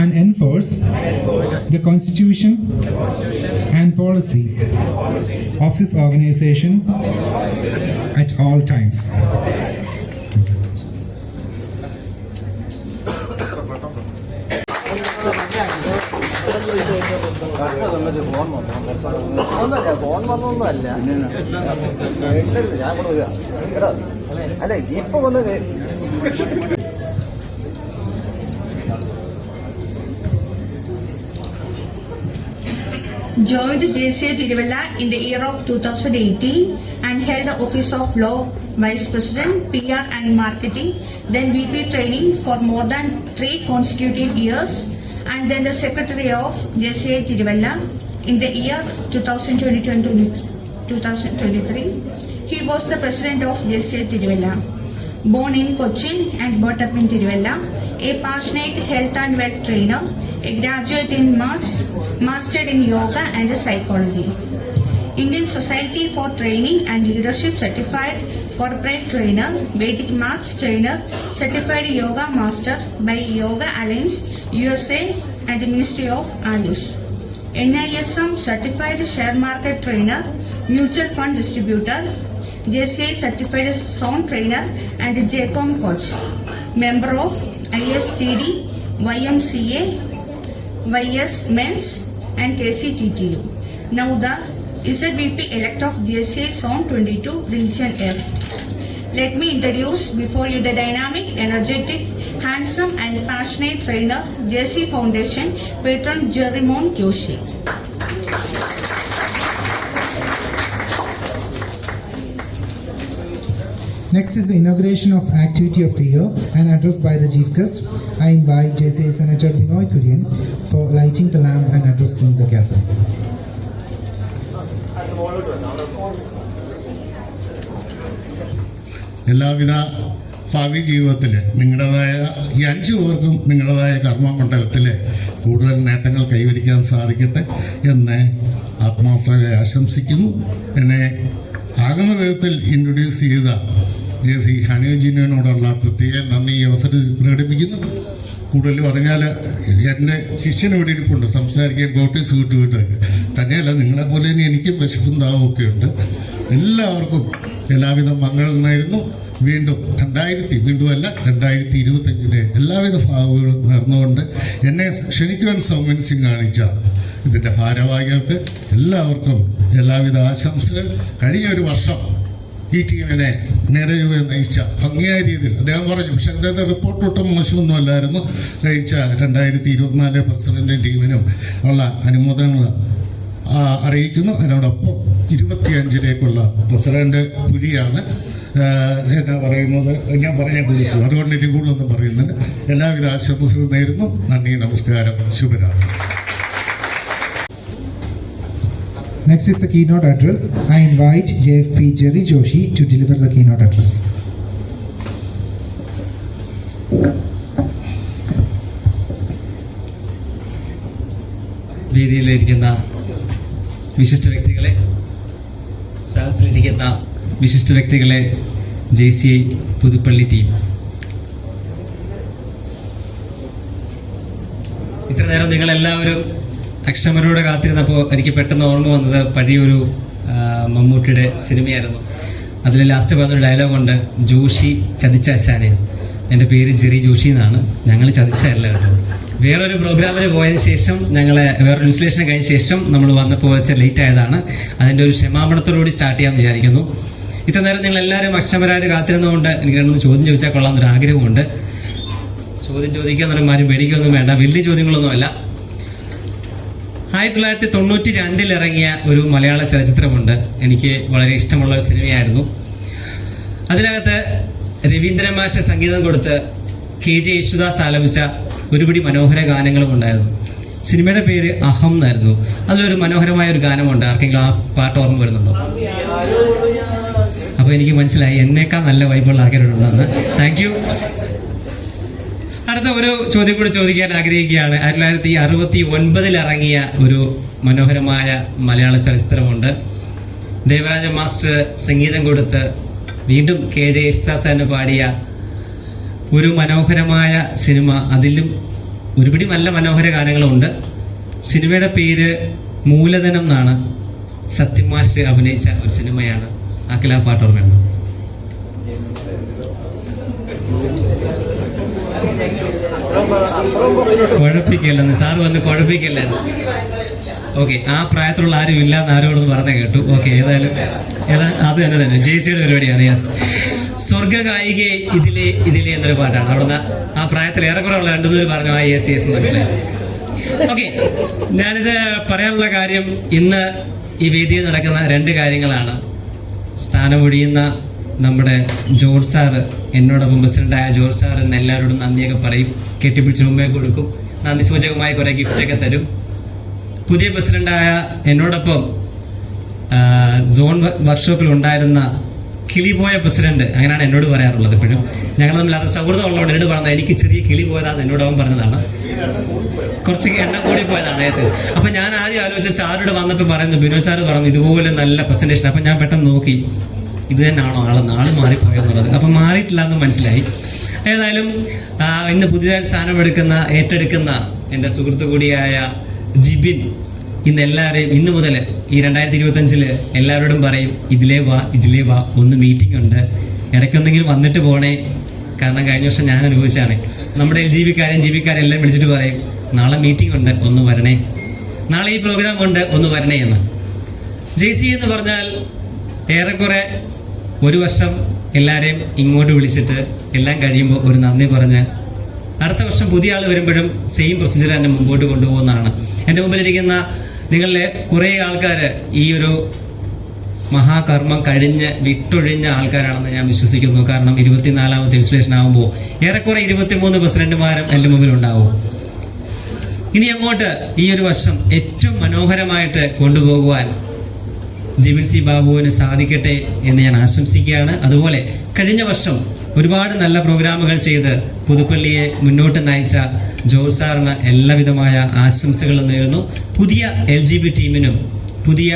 and enforce the constitution and policy of this organization at all times. Joined JCA Tiruvalla in the year of 2018 and held the office of Law Vice President, PR and Marketing, then VP Training for more than 3 consecutive years, and then the Secretary of JCA Tiruvalla in the year 2022-2023. He was the President of JCA Tiruvalla. Born in Cochin and brought up in Tiruvalla, a passionate health and wealth trainer, a graduate in Maths, mastered in Yoga and Psychology. Indian Society for Training and Leadership Certified Corporate Trainer, Vedic Maths Trainer, Certified Yoga Master by Yoga Alliance, USA and the Ministry of Ayush. NISM Certified Share Market Trainer, Mutual Fund Distributor, JCI Certified Sound Trainer and JCOM Coach. Member of ISTD, YMCA, YS Men's and KCTTU. Now the ZVP-elect of GSA Zone 22, Region F. Let me introduce before you the dynamic, energetic, handsome and passionate trainer, JC Foundation, Patron Jerrimon Joshi. Next is the inauguration of Activity of the Year, an address by the Chief Guest. I invite JCA Senator Binoy Kurian for lighting the lamp and addressing the gathering. എല്ലാവിധ ഭാവി ജീവിതത്തിൽ നിങ്ങളുടേതായ ഈ 5 പേർക്കും നിങ്ങളുടേതായ കർമ്മമണ്ഡലത്തിൽ കൂടുതൽ നേട്ടങ്ങൾ കൈവരിക്കാൻ സാധിക്കട്ടെ എന്ന് ആത്മാർത്ഥമായി ആശംസിക്കുന്നു. എന്നെ ആകുന്ന വിധത്തിൽ ഇൻട്രൊഡ്യൂസ് ചെയ്ത JC ഹണിജിനോടുള്ള പ്രത്യേക നന്ദി ഈ അവസരത്തിൽ പ്രകടിപ്പിക്കുന്നു. കൂടുതൽ പറഞ്ഞാൽ എൻ്റെ ശിഷ്യന് ഇവിടെ ഇരിപ്പുണ്ട്, സംസാരിക്കാൻ നോട്ടീസ് വിട്ട് തന്നെയല്ല നിങ്ങളെപ്പോലെ തന്നെ എനിക്കും വിശപ്പും ദാഹമൊക്കെ ഉണ്ട്. എല്ലാവർക്കും എല്ലാവിധ മംഗളം നേരുന്നു. വീണ്ടും 2025 എല്ലാവിധ ഭാവങ്ങളും നേർന്നുകൊണ്ട് എന്നെ ക്ഷണിക്കുവാൻ സൗമനസ്യം കാണിച്ച ഇതിൻ്റെ ഭാരവാഹികൾക്ക് എല്ലാവർക്കും എല്ലാവിധ ആശംസകൾ. കഴിഞ്ഞൊരു വർഷം ഈ ടീമിനെ നേരെ നയിച്ച ഭംഗിയായ രീതിയിൽ അദ്ദേഹം പറഞ്ഞു, പക്ഷെ അദ്ദേഹത്തെ റിപ്പോർട്ട് ഒട്ടും മോശമൊന്നുമല്ലായിരുന്നു. നയിച്ച 2024 പ്രസിഡന്റ് ടീമിനും ഉള്ള അനുമോദനങ്ങൾ അറിയിക്കുന്നു. അതിനോടൊപ്പം 25 പ്രസിഡന്റ് പുലിയാണ് എന്നാ പറയുന്നത്, ഞാൻ പറയാൻ കൊടുത്തു, അതുകൊണ്ട് എനിക്ക് കൂടുതലൊന്നും പറയുന്നുണ്ട്. എല്ലാവിധ ആശംസകളും നേരുന്നു. നന്ദി, നമസ്കാരം, ശുഭരാത്രി. Next is the keynote address. I invite JFP Jerry Joshi to deliver the keynote address. വേദിയിലിരിക്കുന്ന വിശിഷ്ട വ്യക്തികളെ, സദസ്സിലിരിക്കുന്ന വിശിഷ്ട വ്യക്തികളെ, JCI പുതുപ്പള്ളി ടീം, ഇത്ര നേരം നിങ്ങളെല്ലാവരും അക്ഷമരോടെ കാത്തിരുന്നപ്പോൾ എനിക്ക് പെട്ടെന്ന് ഓർമ്മ വന്നത് പഴയൊരു മമ്മൂട്ടിയുടെ സിനിമയായിരുന്നു. അതിൽ ലാസ്റ്റ് പറഞ്ഞൊരു ഡയലോഗുണ്ട്, ജോഷി ചതിച്ചാശാനെ. എൻ്റെ പേര് ജെറി ജോഷി എന്നാണ്. ഞങ്ങൾ ചതിച്ചല്ല കേട്ടോ. വേറൊരു പ്രോഗ്രാമിന് പോയതിന് ശേഷം വേറൊരു ഇൻസ്റ്റലേഷൻ കഴിഞ്ഞ ശേഷം നമ്മൾ വന്നപ്പോൾ വെച്ച ലേറ്റ് ആയതാണ്. അതിൻ്റെ ഒരു ക്ഷമാപണത്തോടുകൂടി സ്റ്റാർട്ട് ചെയ്യാമെന്ന് വിചാരിക്കുന്നു. ഇത്ര നേരം നിങ്ങളെല്ലാവരും അക്ഷമരായിട്ട് കാത്തിരുന്നതുകൊണ്ട് എനിക്ക് 2 ചോദ്യം ചോദിച്ചാൽ കൊള്ളാമെന്നൊരു ആഗ്രഹമുണ്ട്. ചോദ്യം ചോദിക്കാൻ പറയുമ്പോൾ ആരും പേടിക്കൊന്നും വേണ്ട, വലിയ ചോദ്യങ്ങളൊന്നുമല്ല. 1992 ഇറങ്ങിയ ഒരു മലയാള ചലച്ചിത്രമുണ്ട്, എനിക്ക് വളരെ ഇഷ്ടമുള്ള ഒരു സിനിമയായിരുന്നു. അതിനകത്ത് രവീന്ദ്രൻ മാഷ് സംഗീതം കൊടുത്ത് KJ യേശുദാസ് ആലപിച്ച ഒരുപിടി മനോഹര ഗാനങ്ങളും ഉണ്ടായിരുന്നു. സിനിമയുടെ പേര് അഹം എന്നായിരുന്നു. അതിലൊരു മനോഹരമായ ഒരു ഗാനമുണ്ട്. ആർക്കെങ്കിലും ആ പാട്ട് ഓർമ്മ വരുന്നുണ്ടോ? അപ്പോൾ എനിക്ക് മനസ്സിലായി എന്നേക്കാൾ നല്ല വൈബുള്ള ആൾക്കാരുണ്ടെന്ന്. Thank you. അടുത്ത ഒരു ചോദ്യം കൂടി ചോദിക്കാൻ ആഗ്രഹിക്കുകയാണ്. 1969 ഇറങ്ങിയ ഒരു മനോഹരമായ മലയാള ചലച്ചിത്രമുണ്ട്. ദേവരാജ മാസ്റ്റർ സംഗീതം കൊടുത്ത് വീണ്ടും KJ യേശുദാസ് പാടിയ ഒരു മനോഹരമായ സിനിമ. അതിലും ഒരുപിടി നല്ല മനോഹര ഗാനങ്ങളുണ്ട്. സിനിമയുടെ പേര് മൂലധനം എന്നാണ്. സത്യമാഷ് അഭിനയിച്ച ഒരു സിനിമയാണ്. ആ പാട്ട് ഓർമ്മയുണ്ടോ? കുഴപ്പിക്കല്ലെന്ന് സാറ് വന്ന് കുഴപ്പിക്കല്ലെന്ന്. ഓക്കെ, ആ പ്രായത്തിലുള്ള ആരും ഇല്ല എന്ന് ആരോടൊന്ന് പറഞ്ഞേ കേട്ടു. ഓക്കെ, ഏതായാലും അത് തന്നെ JCയുടെ പരിപാടിയാണ്. യെസ്, സ്വർഗ ഗായികയെ ഇതിലെ എന്നൊരു പാട്ടാണ്. അവിടുന്ന് ആ പ്രായത്തിൽ ഏറെക്കുറെയുള്ള 2 പേര് പറഞ്ഞു ആ യെസ് എന്ന് മനസ്സിലായി. ഓക്കെ, ഞാനിത് പറയാനുള്ള കാര്യം, ഇന്ന് ഈ വേദിയിൽ നടക്കുന്ന 2 കാര്യങ്ങളാണ്. സ്ഥാനമൊഴിയുന്ന നമ്മുടെ ജോർജ് സാറ്, എന്നോടൊപ്പം പ്രസിഡന്റായ ജോർജ് സാർ എന്ന് എല്ലാവരോടും നന്ദിയൊക്കെ പറയും, കെട്ടിപ്പിടിച്ച് മുമ്പേ കൊടുക്കും, നന്ദി സൂചകമായി കുറേ ഗിഫ്റ്റൊക്കെ തരും. പുതിയ പ്രസിഡന്റായ എന്നോടൊപ്പം സോൺ വർക്ക്ഷോപ്പിൽ ഉണ്ടായിരുന്ന കിളിപോയ പ്രസിഡന്റ്, അങ്ങനെയാണ് എന്നോട് പറയാറുള്ളത് എപ്പോഴും. ഞങ്ങൾ തമ്മിൽ അത് സൗഹൃദം ഉള്ളതുകൊണ്ട് എന്നോട് പറഞ്ഞത് എനിക്ക് ചെറിയ കിളി പോയതാന്ന് എന്നോടവൻ പറഞ്ഞതാണ്. കുറച്ച് എണ്ണം കൂടി പോയതാണ്. അപ്പം ഞാൻ ആദ്യം ആലോചിച്ച സാറിനോട് വന്നപ്പോൾ പറയുന്നു, ബിനോയ് സാറ് പറഞ്ഞു ഇതുപോലെ നല്ല പ്രസന്റേഷൻ. അപ്പം ഞാൻ പെട്ടെന്ന് നോക്കി, ഇത് തന്നെയാണോ ആള് മാറിപ്പോയെന്നുള്ളത്. അപ്പം മാറിയിട്ടില്ല എന്ന് മനസ്സിലായി. ഏതായാലും ഇന്ന് പുതിയതായി ഏറ്റെടുക്കുന്ന എൻ്റെ സുഹൃത്തു കൂടിയായ ജിബിൻ ഇന്ന് എല്ലാവരെയും ഇന്ന് മുതൽ ഈ 2025 എല്ലാവരോടും പറയും, ഇതിലേ വാ, ഒന്ന് മീറ്റിംഗ് ഉണ്ട്, ഇടയ്ക്കൊന്നെങ്കിലും വന്നിട്ട് പോണേ. കാരണം കഴിഞ്ഞ വർഷം ഞാൻ അനുഭവിച്ചാണ്. നമ്മുടെ LGBക്കാരെല്ലാം വിളിച്ചിട്ട് പറയും, നാളെ മീറ്റിംഗ് ഉണ്ട്, ഒന്ന് വരണേ, നാളെ ഈ പ്രോഗ്രാം ഉണ്ട്, ഒന്ന് വരണേ എന്ന്. JC എന്ന് പറഞ്ഞാൽ ഏറെക്കുറെ ഒരു വർഷം എല്ലാവരെയും ഇങ്ങോട്ട് വിളിച്ചിട്ട് എല്ലാം കഴിയുമ്പോൾ ഒരു നന്ദി പറഞ്ഞ് അടുത്ത വർഷം പുതിയ ആൾ വരുമ്പോഴും സെയിം പ്രൊസീജിയർ തന്നെ മുമ്പോട്ട് കൊണ്ടുപോകുന്നതാണ്. എൻ്റെ മുമ്പിലിരിക്കുന്ന നിങ്ങളിലെ കുറേ ആൾക്കാർ ഈ ഒരു മഹാകർമ്മം കഴിഞ്ഞ് വിട്ടൊഴിഞ്ഞ ആൾക്കാരാണെന്ന് ഞാൻ വിശ്വസിക്കുന്നു. കാരണം 24ാമത്തെ ഇൻസ്റ്റലേഷൻ ആകുമ്പോൾ ഏറെക്കുറെ 23 പ്രസിഡന്റുമാരും എൻ്റെ മുമ്പിലുണ്ടാവും. ഇനി അങ്ങോട്ട് ഈ ഒരു വർഷം ഏറ്റവും മനോഹരമായിട്ട് കൊണ്ടുപോകുവാൻ ജിബിൻ സി ബാബുവിന് സാധിക്കട്ടെ എന്ന് ഞാൻ ആശംസിക്കുകയാണ്. അതുപോലെ കഴിഞ്ഞ വർഷം ഒരുപാട് നല്ല പ്രോഗ്രാമുകൾ ചെയ്ത് പുതുപ്പള്ളിയെ മുന്നോട്ട് നയിച്ച ജോർജ് സാറിന് എല്ലാവിധമായ ആശംസകൾ നേരുന്നു. പുതിയ LGB ടീമിനും പുതിയ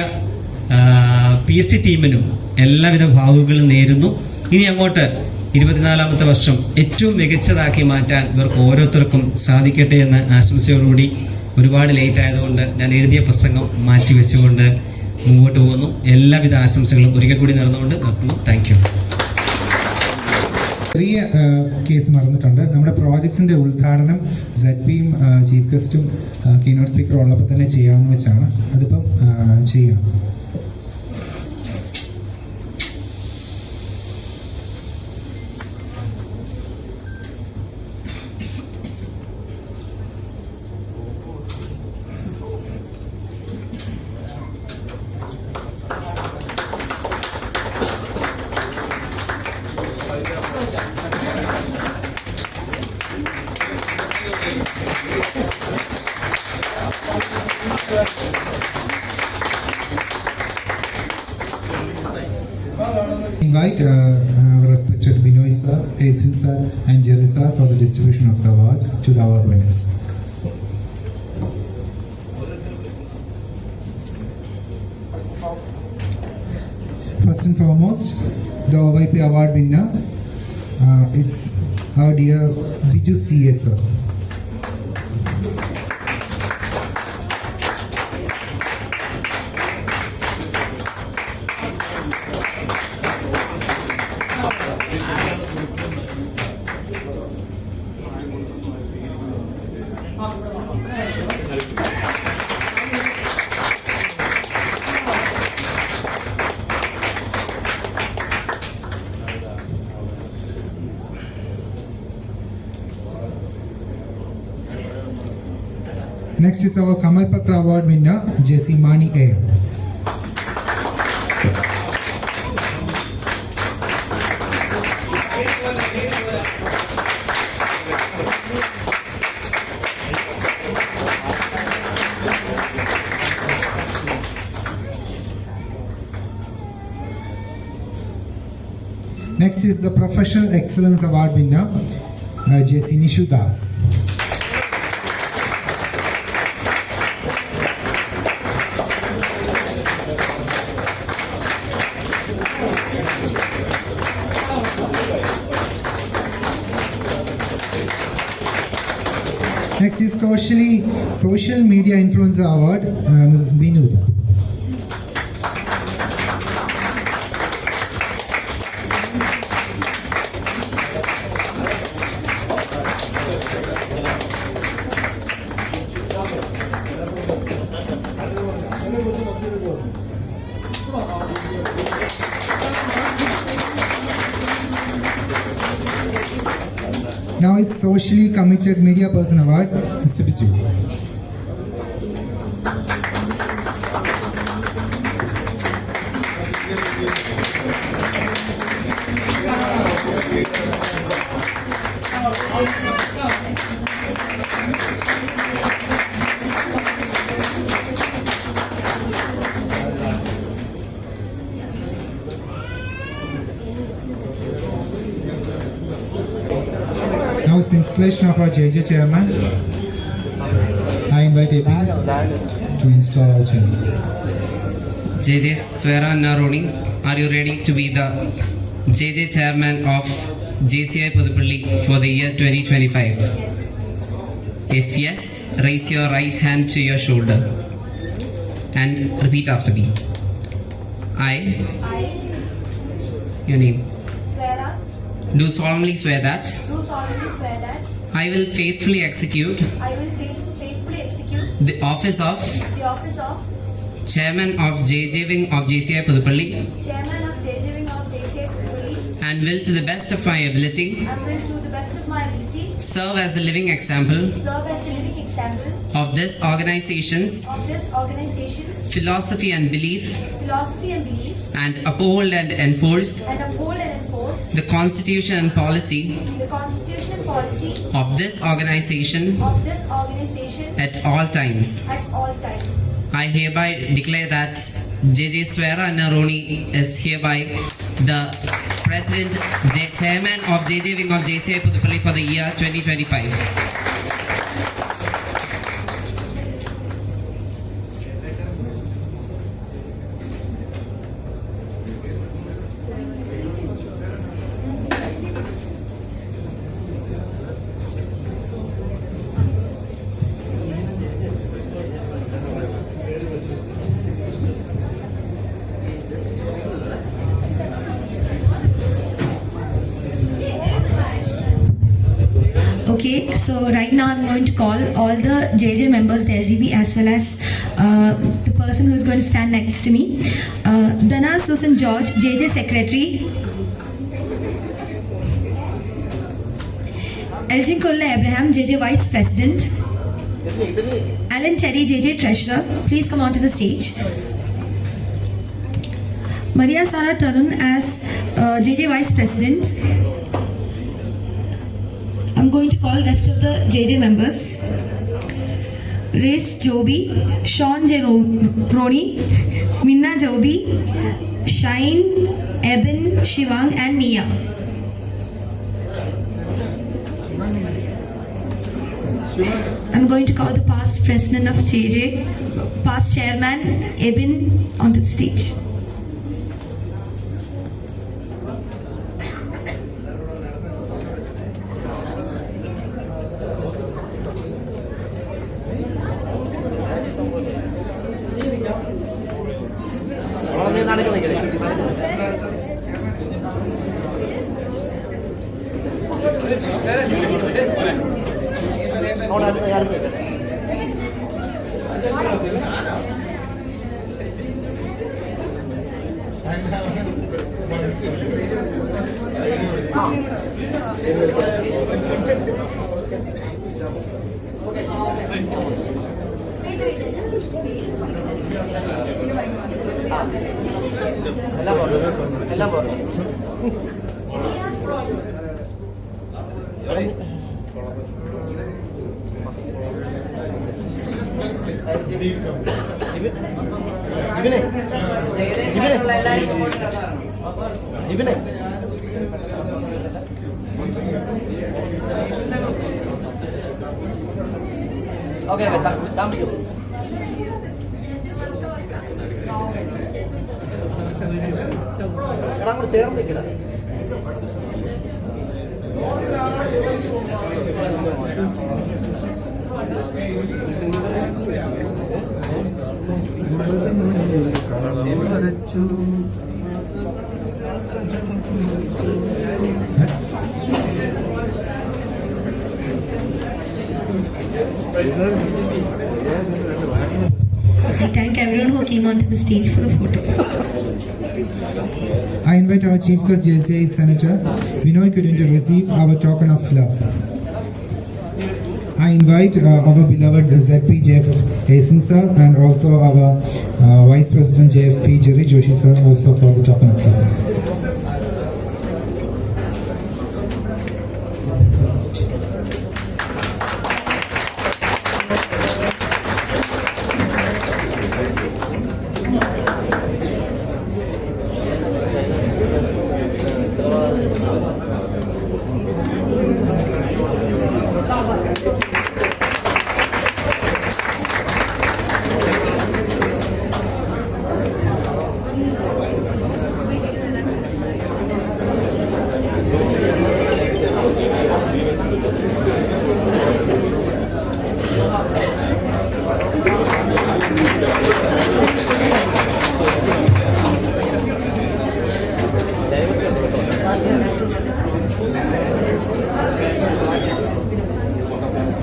PST ടീമിനും എല്ലാവിധ ഭാവുകളും നേരുന്നു. ഇനി അങ്ങോട്ട് 24ാമത്തെ വർഷം ഏറ്റവും മികച്ചതാക്കി മാറ്റാൻ ഇവർക്ക് ഓരോരുത്തർക്കും സാധിക്കട്ടെ എന്ന ആശംസയോടുകൂടി ഒരുപാട് ലേറ്റ് ആയതുകൊണ്ട് ഞാൻ എഴുതിയ പ്രസംഗം മാറ്റിവെച്ചുകൊണ്ട് മുമ്പോട്ട് പോകുന്നു. എല്ലാവിധ ആശംസകളും ഒരിക്കൽ കൂടി നേർന്നുകൊണ്ട് നിർത്തുന്നു. Thank you. ചെറിയ കേസ് മറന്നിട്ടുണ്ട്. നമ്മുടെ പ്രോജക്ട്സിന്റെ ഉദ്ഘാടനം ZPയും ചീഫ് ഗസ്റ്റും കീനോട്ട് സ്പീക്കർ ഉള്ളപ്പോൾ തന്നെ ചെയ്യാമെന്ന് വെച്ചാണ്. അതിപ്പം ചെയ്യാം. Invite our respected Binoy sir, Asin sir and Jerry sir for the distribution of the awards to the award winners. First and foremost, the OYP award winner is our dear Biju C.A. sir. Next is our Kamal Patra Award winner, JC Mani A. Next is the Professional Excellence Award winner, JC Nishu Das. Next is Social Media Influencer Award, Mrs. Binu. Now it's Socially Committed Media Person Award, Mr. Biju. Now it's the installation of our JJ chairman. I invite AP to install our chairman. JJ Swera Naroni, are you ready to be the JJ chairman of JCI Pudupalli for the year 2025? If yes, raise your right hand to your shoulder and repeat after me. I, your name, do solemnly swear that I will faithfully execute the office of Chairman of JJ Wing of JCI Pudupalli, Chairman of JJ Wing of JCI Pudupalli, and will to the best of my ability and will to the best of my ability serve as the living example serve as the living example of this organization's philosophy and belief, and uphold and enforce the constitution and policy of this organization at all times. I hereby declare that JJ Swera Naroni is hereby the President, Chairman of JJ Wing of JCI Pudupalli for the year 2025. Okay, so right now I'm going to call all the JJ members, the LGB, as well as the person who is going to stand next to me. Dana Susan George, JJ Secretary. Elgin Kolla Abraham, JJ Vice President. Alan Terry, JJ Treasurer. Please come onto the stage. Maria Sara Tarun as JJ Vice President. I'm going to call rest of the JJ members. Race Joby, Sean J. Roni, Minna Joby, Shine, Eben, Shivang and Mia. I'm going to call the past president of JJ, past chairman Eben onto the stage. I thank everyone who came onto the stage for the photo. I invite our Chief Guest JCI Senator Binoy Kurian to receive our token of love. I invite our beloved ZP JF Hasan sir and also our Vice President JFP Jerry Joshi sir also for the token of love.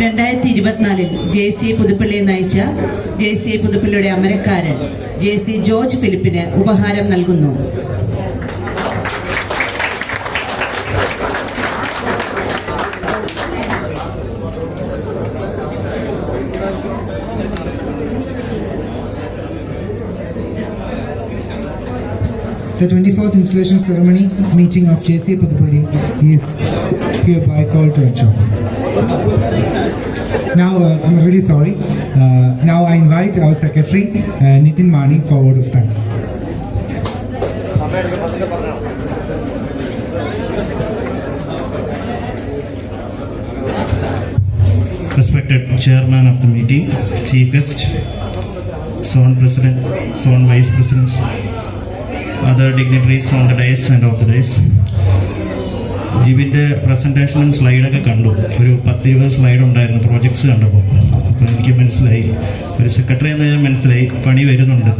2024 JCA പുതുപ്പള്ളിയെ നയിച്ച JCA പുതുപ്പള്ളിയുടെ അമരക്കാരൻ JC George ഫിലിപ്പിന് ഉപഹാരം നൽകുന്നു. The 24th installation ceremony meeting of JCA Pudupalli is hereby called to adjourn. Now, I'm really sorry. Now I invite our secretary, Nitin Mani, for a word of thanks. Respected chairman of the meeting, chief guest, zone president, zone vice president, other dignitaries on the dais and off the dais. ജിബിൻ്റെ പ്രസൻറ്റേഷനും സ്ലൈഡൊക്കെ കണ്ടു. ഒരു 10-20 slide ഉണ്ടായിരുന്നു projects കണ്ടപ്പോൾ. അപ്പോൾ എനിക്ക് മനസ്സിലായി, ഒരു secretary എന്ന് ഞാൻ മനസ്സിലായി പണി വരുന്നുണ്ട്.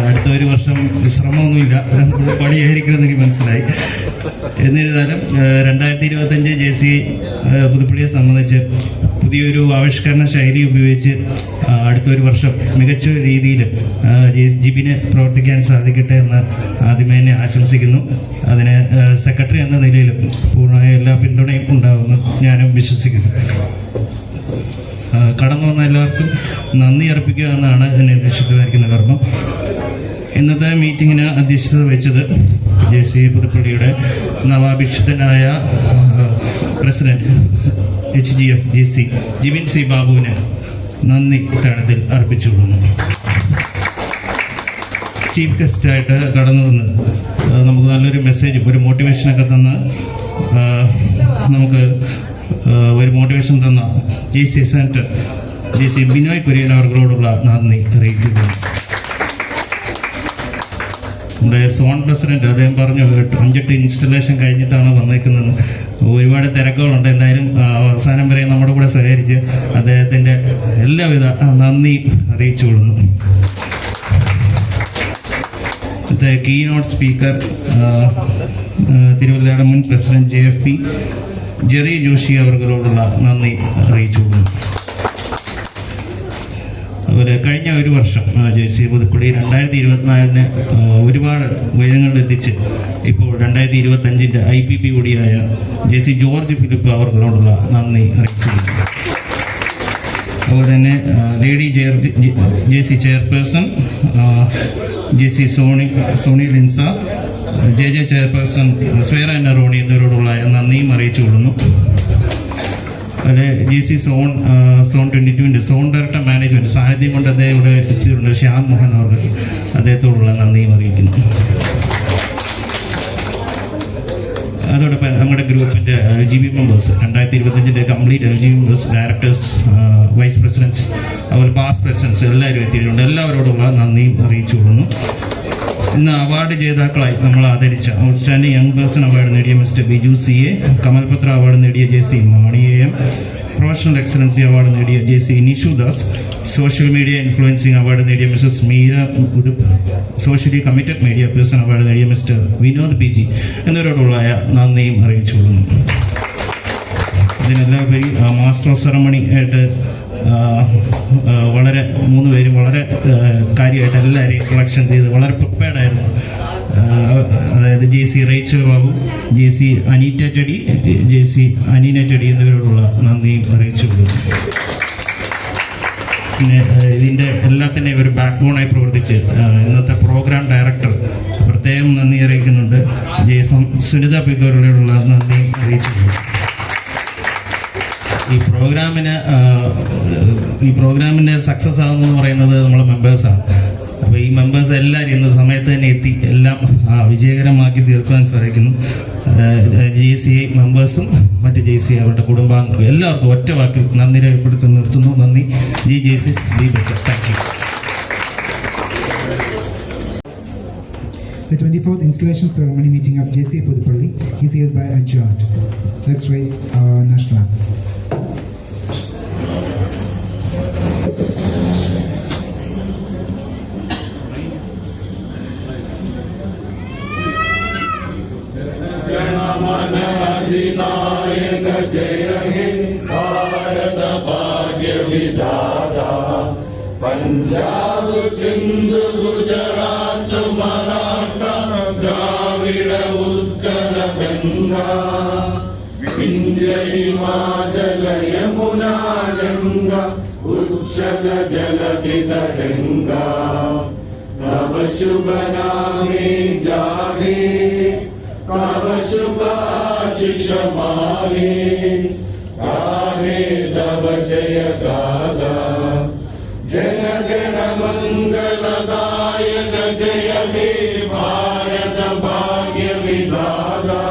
അടുത്ത ഒരു വർഷം വിശ്രമമൊന്നുമില്ല, പണിയായിരിക്കുമെന്ന് എനിക്ക് മനസ്സിലായി. എന്നിരുന്നാലും 2025 JCA പുതുപ്പള്ളിയെ സംബന്ധിച്ച് പുതിയൊരു ആവിഷ്കരണ ശൈലി ഉപയോഗിച്ച് അടുത്തൊരു വർഷം മികച്ച രീതിയിൽ ജിബിന് പ്രവർത്തിക്കാൻ സാധിക്കട്ടെ എന്ന് ആദ്യമേ തന്നെ ആശംസിക്കുന്നു. അതിന് സെക്രട്ടറി എന്ന നിലയിലും പൂർണ്ണമായ എല്ലാ പിന്തുണയും ഉണ്ടാവുമെന്ന് ഞാനും വിശ്വസിക്കുന്നു. കടന്നു വന്ന എല്ലാവർക്കും നന്ദി അർപ്പിക്കുക എന്നാണ് എന്നെ നിശ്ചിതമായിരിക്കുന്ന കർമ്മം. ഇന്നത്തെ മീറ്റിങ്ങിന് അധ്യക്ഷത വെച്ചത് JCA പുതുപ്പള്ളിയുടെ നവാഭിഷിക്തനായ president HGF JC Jibin C ബാബുവിന് നന്ദി താഴത്തിൽ അർപ്പിച്ചുകൊള്ളുന്നു. ചീഫ് ഗസ്റ്റായിട്ട് കടന്നു വന്ന് നമുക്ക് നല്ലൊരു മെസ്സേജും ഒരു മോട്ടിവേഷനൊക്കെ തന്ന് നമുക്ക് ഒരു മോട്ടിവേഷൻ തന്ന JC senator JC Binoy Kurian അവർകളോടുള്ള നന്ദി അറിയിക്കുന്നു. നമ്മുടെ സോൺ പ്രസിഡന്റ് അദ്ദേഹം പറഞ്ഞു 5-8 ഇൻസ്റ്റലേഷൻ കഴിഞ്ഞിട്ടാണ് വന്നേക്കുന്നത്. ഒരുപാട് തിരക്കുകളുണ്ട്. എന്തായാലും അവസാനം വരെ നമ്മുടെ കൂടെ സഹകരിച്ച് അദ്ദേഹത്തിൻ്റെ എല്ലാവിധ നന്ദി അറിയിച്ചുകൊള്ളുന്നു. കീനോട്ട് സ്പീക്കർ തിരുവല്ലയുടെ മുൻ പ്രസിഡന്റ് JFP ജെറി ജോഷി അവർകളോടുള്ള നന്ദി അറിയിച്ചുകൊള്ളുന്നു. അതുപോലെ കഴിഞ്ഞ ഒരു വർഷം JCA പുതുപ്പള്ളി 2024 ഒരുപാട് ഉയരങ്ങളിലെത്തിച്ച് ഇപ്പോൾ 2025 IPP കൂടിയായ JC ജോർജ് ഫിലിപ്പ് അവർകളോടുള്ള നന്ദി അറിയിച്ചിരിക്കുന്നു. അതുപോലെ തന്നെ lady JC chairperson JC Soni Linsa, JJ chairperson സ്വേറ നറോണി എന്നിവരോടുള്ള നന്ദിയും അറിയിച്ചുകൊള്ളുന്നു. അതിൽ JC zone 22 zone director management സാന്നിധ്യം കൊണ്ട് അദ്ദേഹം ഇവിടെ എത്തിയിട്ടുണ്ട്. ശ്യാം മോഹൻ അവർ അദ്ദേഹത്തോടുള്ള നന്ദിയും അറിയിക്കുന്നു. അതോടൊപ്പം നമ്മുടെ ഗ്രൂപ്പിൻ്റെ LGB members 2025 complete LGB members, directors, vice presidents, അതുപോലെ പാസ്റ്റ് പ്രസിഡൻറ്റ്സ് എല്ലാവരും എത്തിയിട്ടുണ്ട്. എല്ലാവരോടുള്ള നന്ദിയും അറിയിച്ചുകൊള്ളുന്നു. ഇന്ന് അവാർഡ് ജേതാക്കളായി നമ്മൾ ആദരിച്ച ഔട്ട്സ്റ്റാൻഡിംഗ് യങ് പേഴ്സൺ അവാർഡ് നേടിയ mister Biju CA, Kamalpatra award നേടിയ JC മാണി AM, പ്രൊഫഷണൽ എക്സലൻസി അവാർഡ് നേടിയ JC Nishu Das, social media influencing award നേടിയ mrs Meera Udupp, socially committed media person award നേടിയ മിസ്റ്റർ വിനോദ് PG എന്നിവരോടുള്ള നന്ദിയും അറിയിച്ചുകൊള്ളുന്നു. ഇതിനെല്ലാവരും മാസ്റ്റർ ഓഫ് സെറമണി ആയിട്ട് വളരെ 3 പേരും വളരെ കാര്യമായിട്ട് എല്ലാവരെയും കളക്ഷൻ ചെയ്ത് വളരെ പ്രിപ്പയർഡായിരുന്നു. അതായത് JC Rachel Babu, JC Aneeta Teddy, JC Aneena Teddy എന്നിവരോടുള്ള നന്ദിയും അറിയിച്ചുകൊള്ളുന്നു. പിന്നെ ഇതിൻ്റെ എല്ലാത്തിൻ്റെയും ഒരു ബാക്ക് ബോണായി പ്രവർത്തിച്ച് ഇന്നത്തെ പ്രോഗ്രാം ഡയറക്ടർ പ്രത്യേകം നന്ദി അറിയിക്കുന്നുണ്ട്. JFM സുനിത പിക്കോറിനോടുള്ള നന്ദി അറിയിച്ചിട്ടുണ്ട്. ഈ പ്രോഗ്രാമിൻ്റെ സക്സസ് ആകുമെന്ന് പറയുന്നത് നമ്മളെ മെമ്പേഴ്സാണ്. അപ്പോൾ ഈ മെമ്പേഴ്സ് എല്ലാവരും ഇന്ന് സമയത്ത് തന്നെ എത്തി എല്ലാം വിജയകരമാക്കി തീർക്കാൻ സാധിക്കുന്നു. JCA മെമ്പേഴ്സും മറ്റ് JCA അവരുടെ കുടുംബാംഗങ്ങളും എല്ലാവർക്കും ഒറ്റ വാക്കിൽ നന്ദി രേഖപ്പെടുത്തി നിർത്തുന്നു. നന്ദി. JC B better. Thank you. The 24th installation ceremony meeting of JCA Pudupalli is hereby adjourned. Let's raise our national anthem. जय हिंद भारत विधाता पंजाब सिंध गुजरात मराठा द्राविड उत्कल गंगा विंध्य हिमाचल यमुना गंगा उच्छल जलधि तरंगा तब शुभ नामे जागे तब शुभ आशीष मागे गाहे तब जय गादा जन गण मंगलदायक जय हे भारत भाग्य विधाता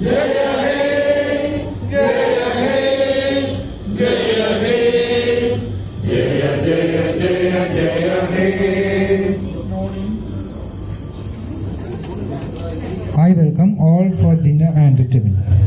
जय हे जय हे जय हे जय जय जय जय हे. I welcome all for dinner and entertainment.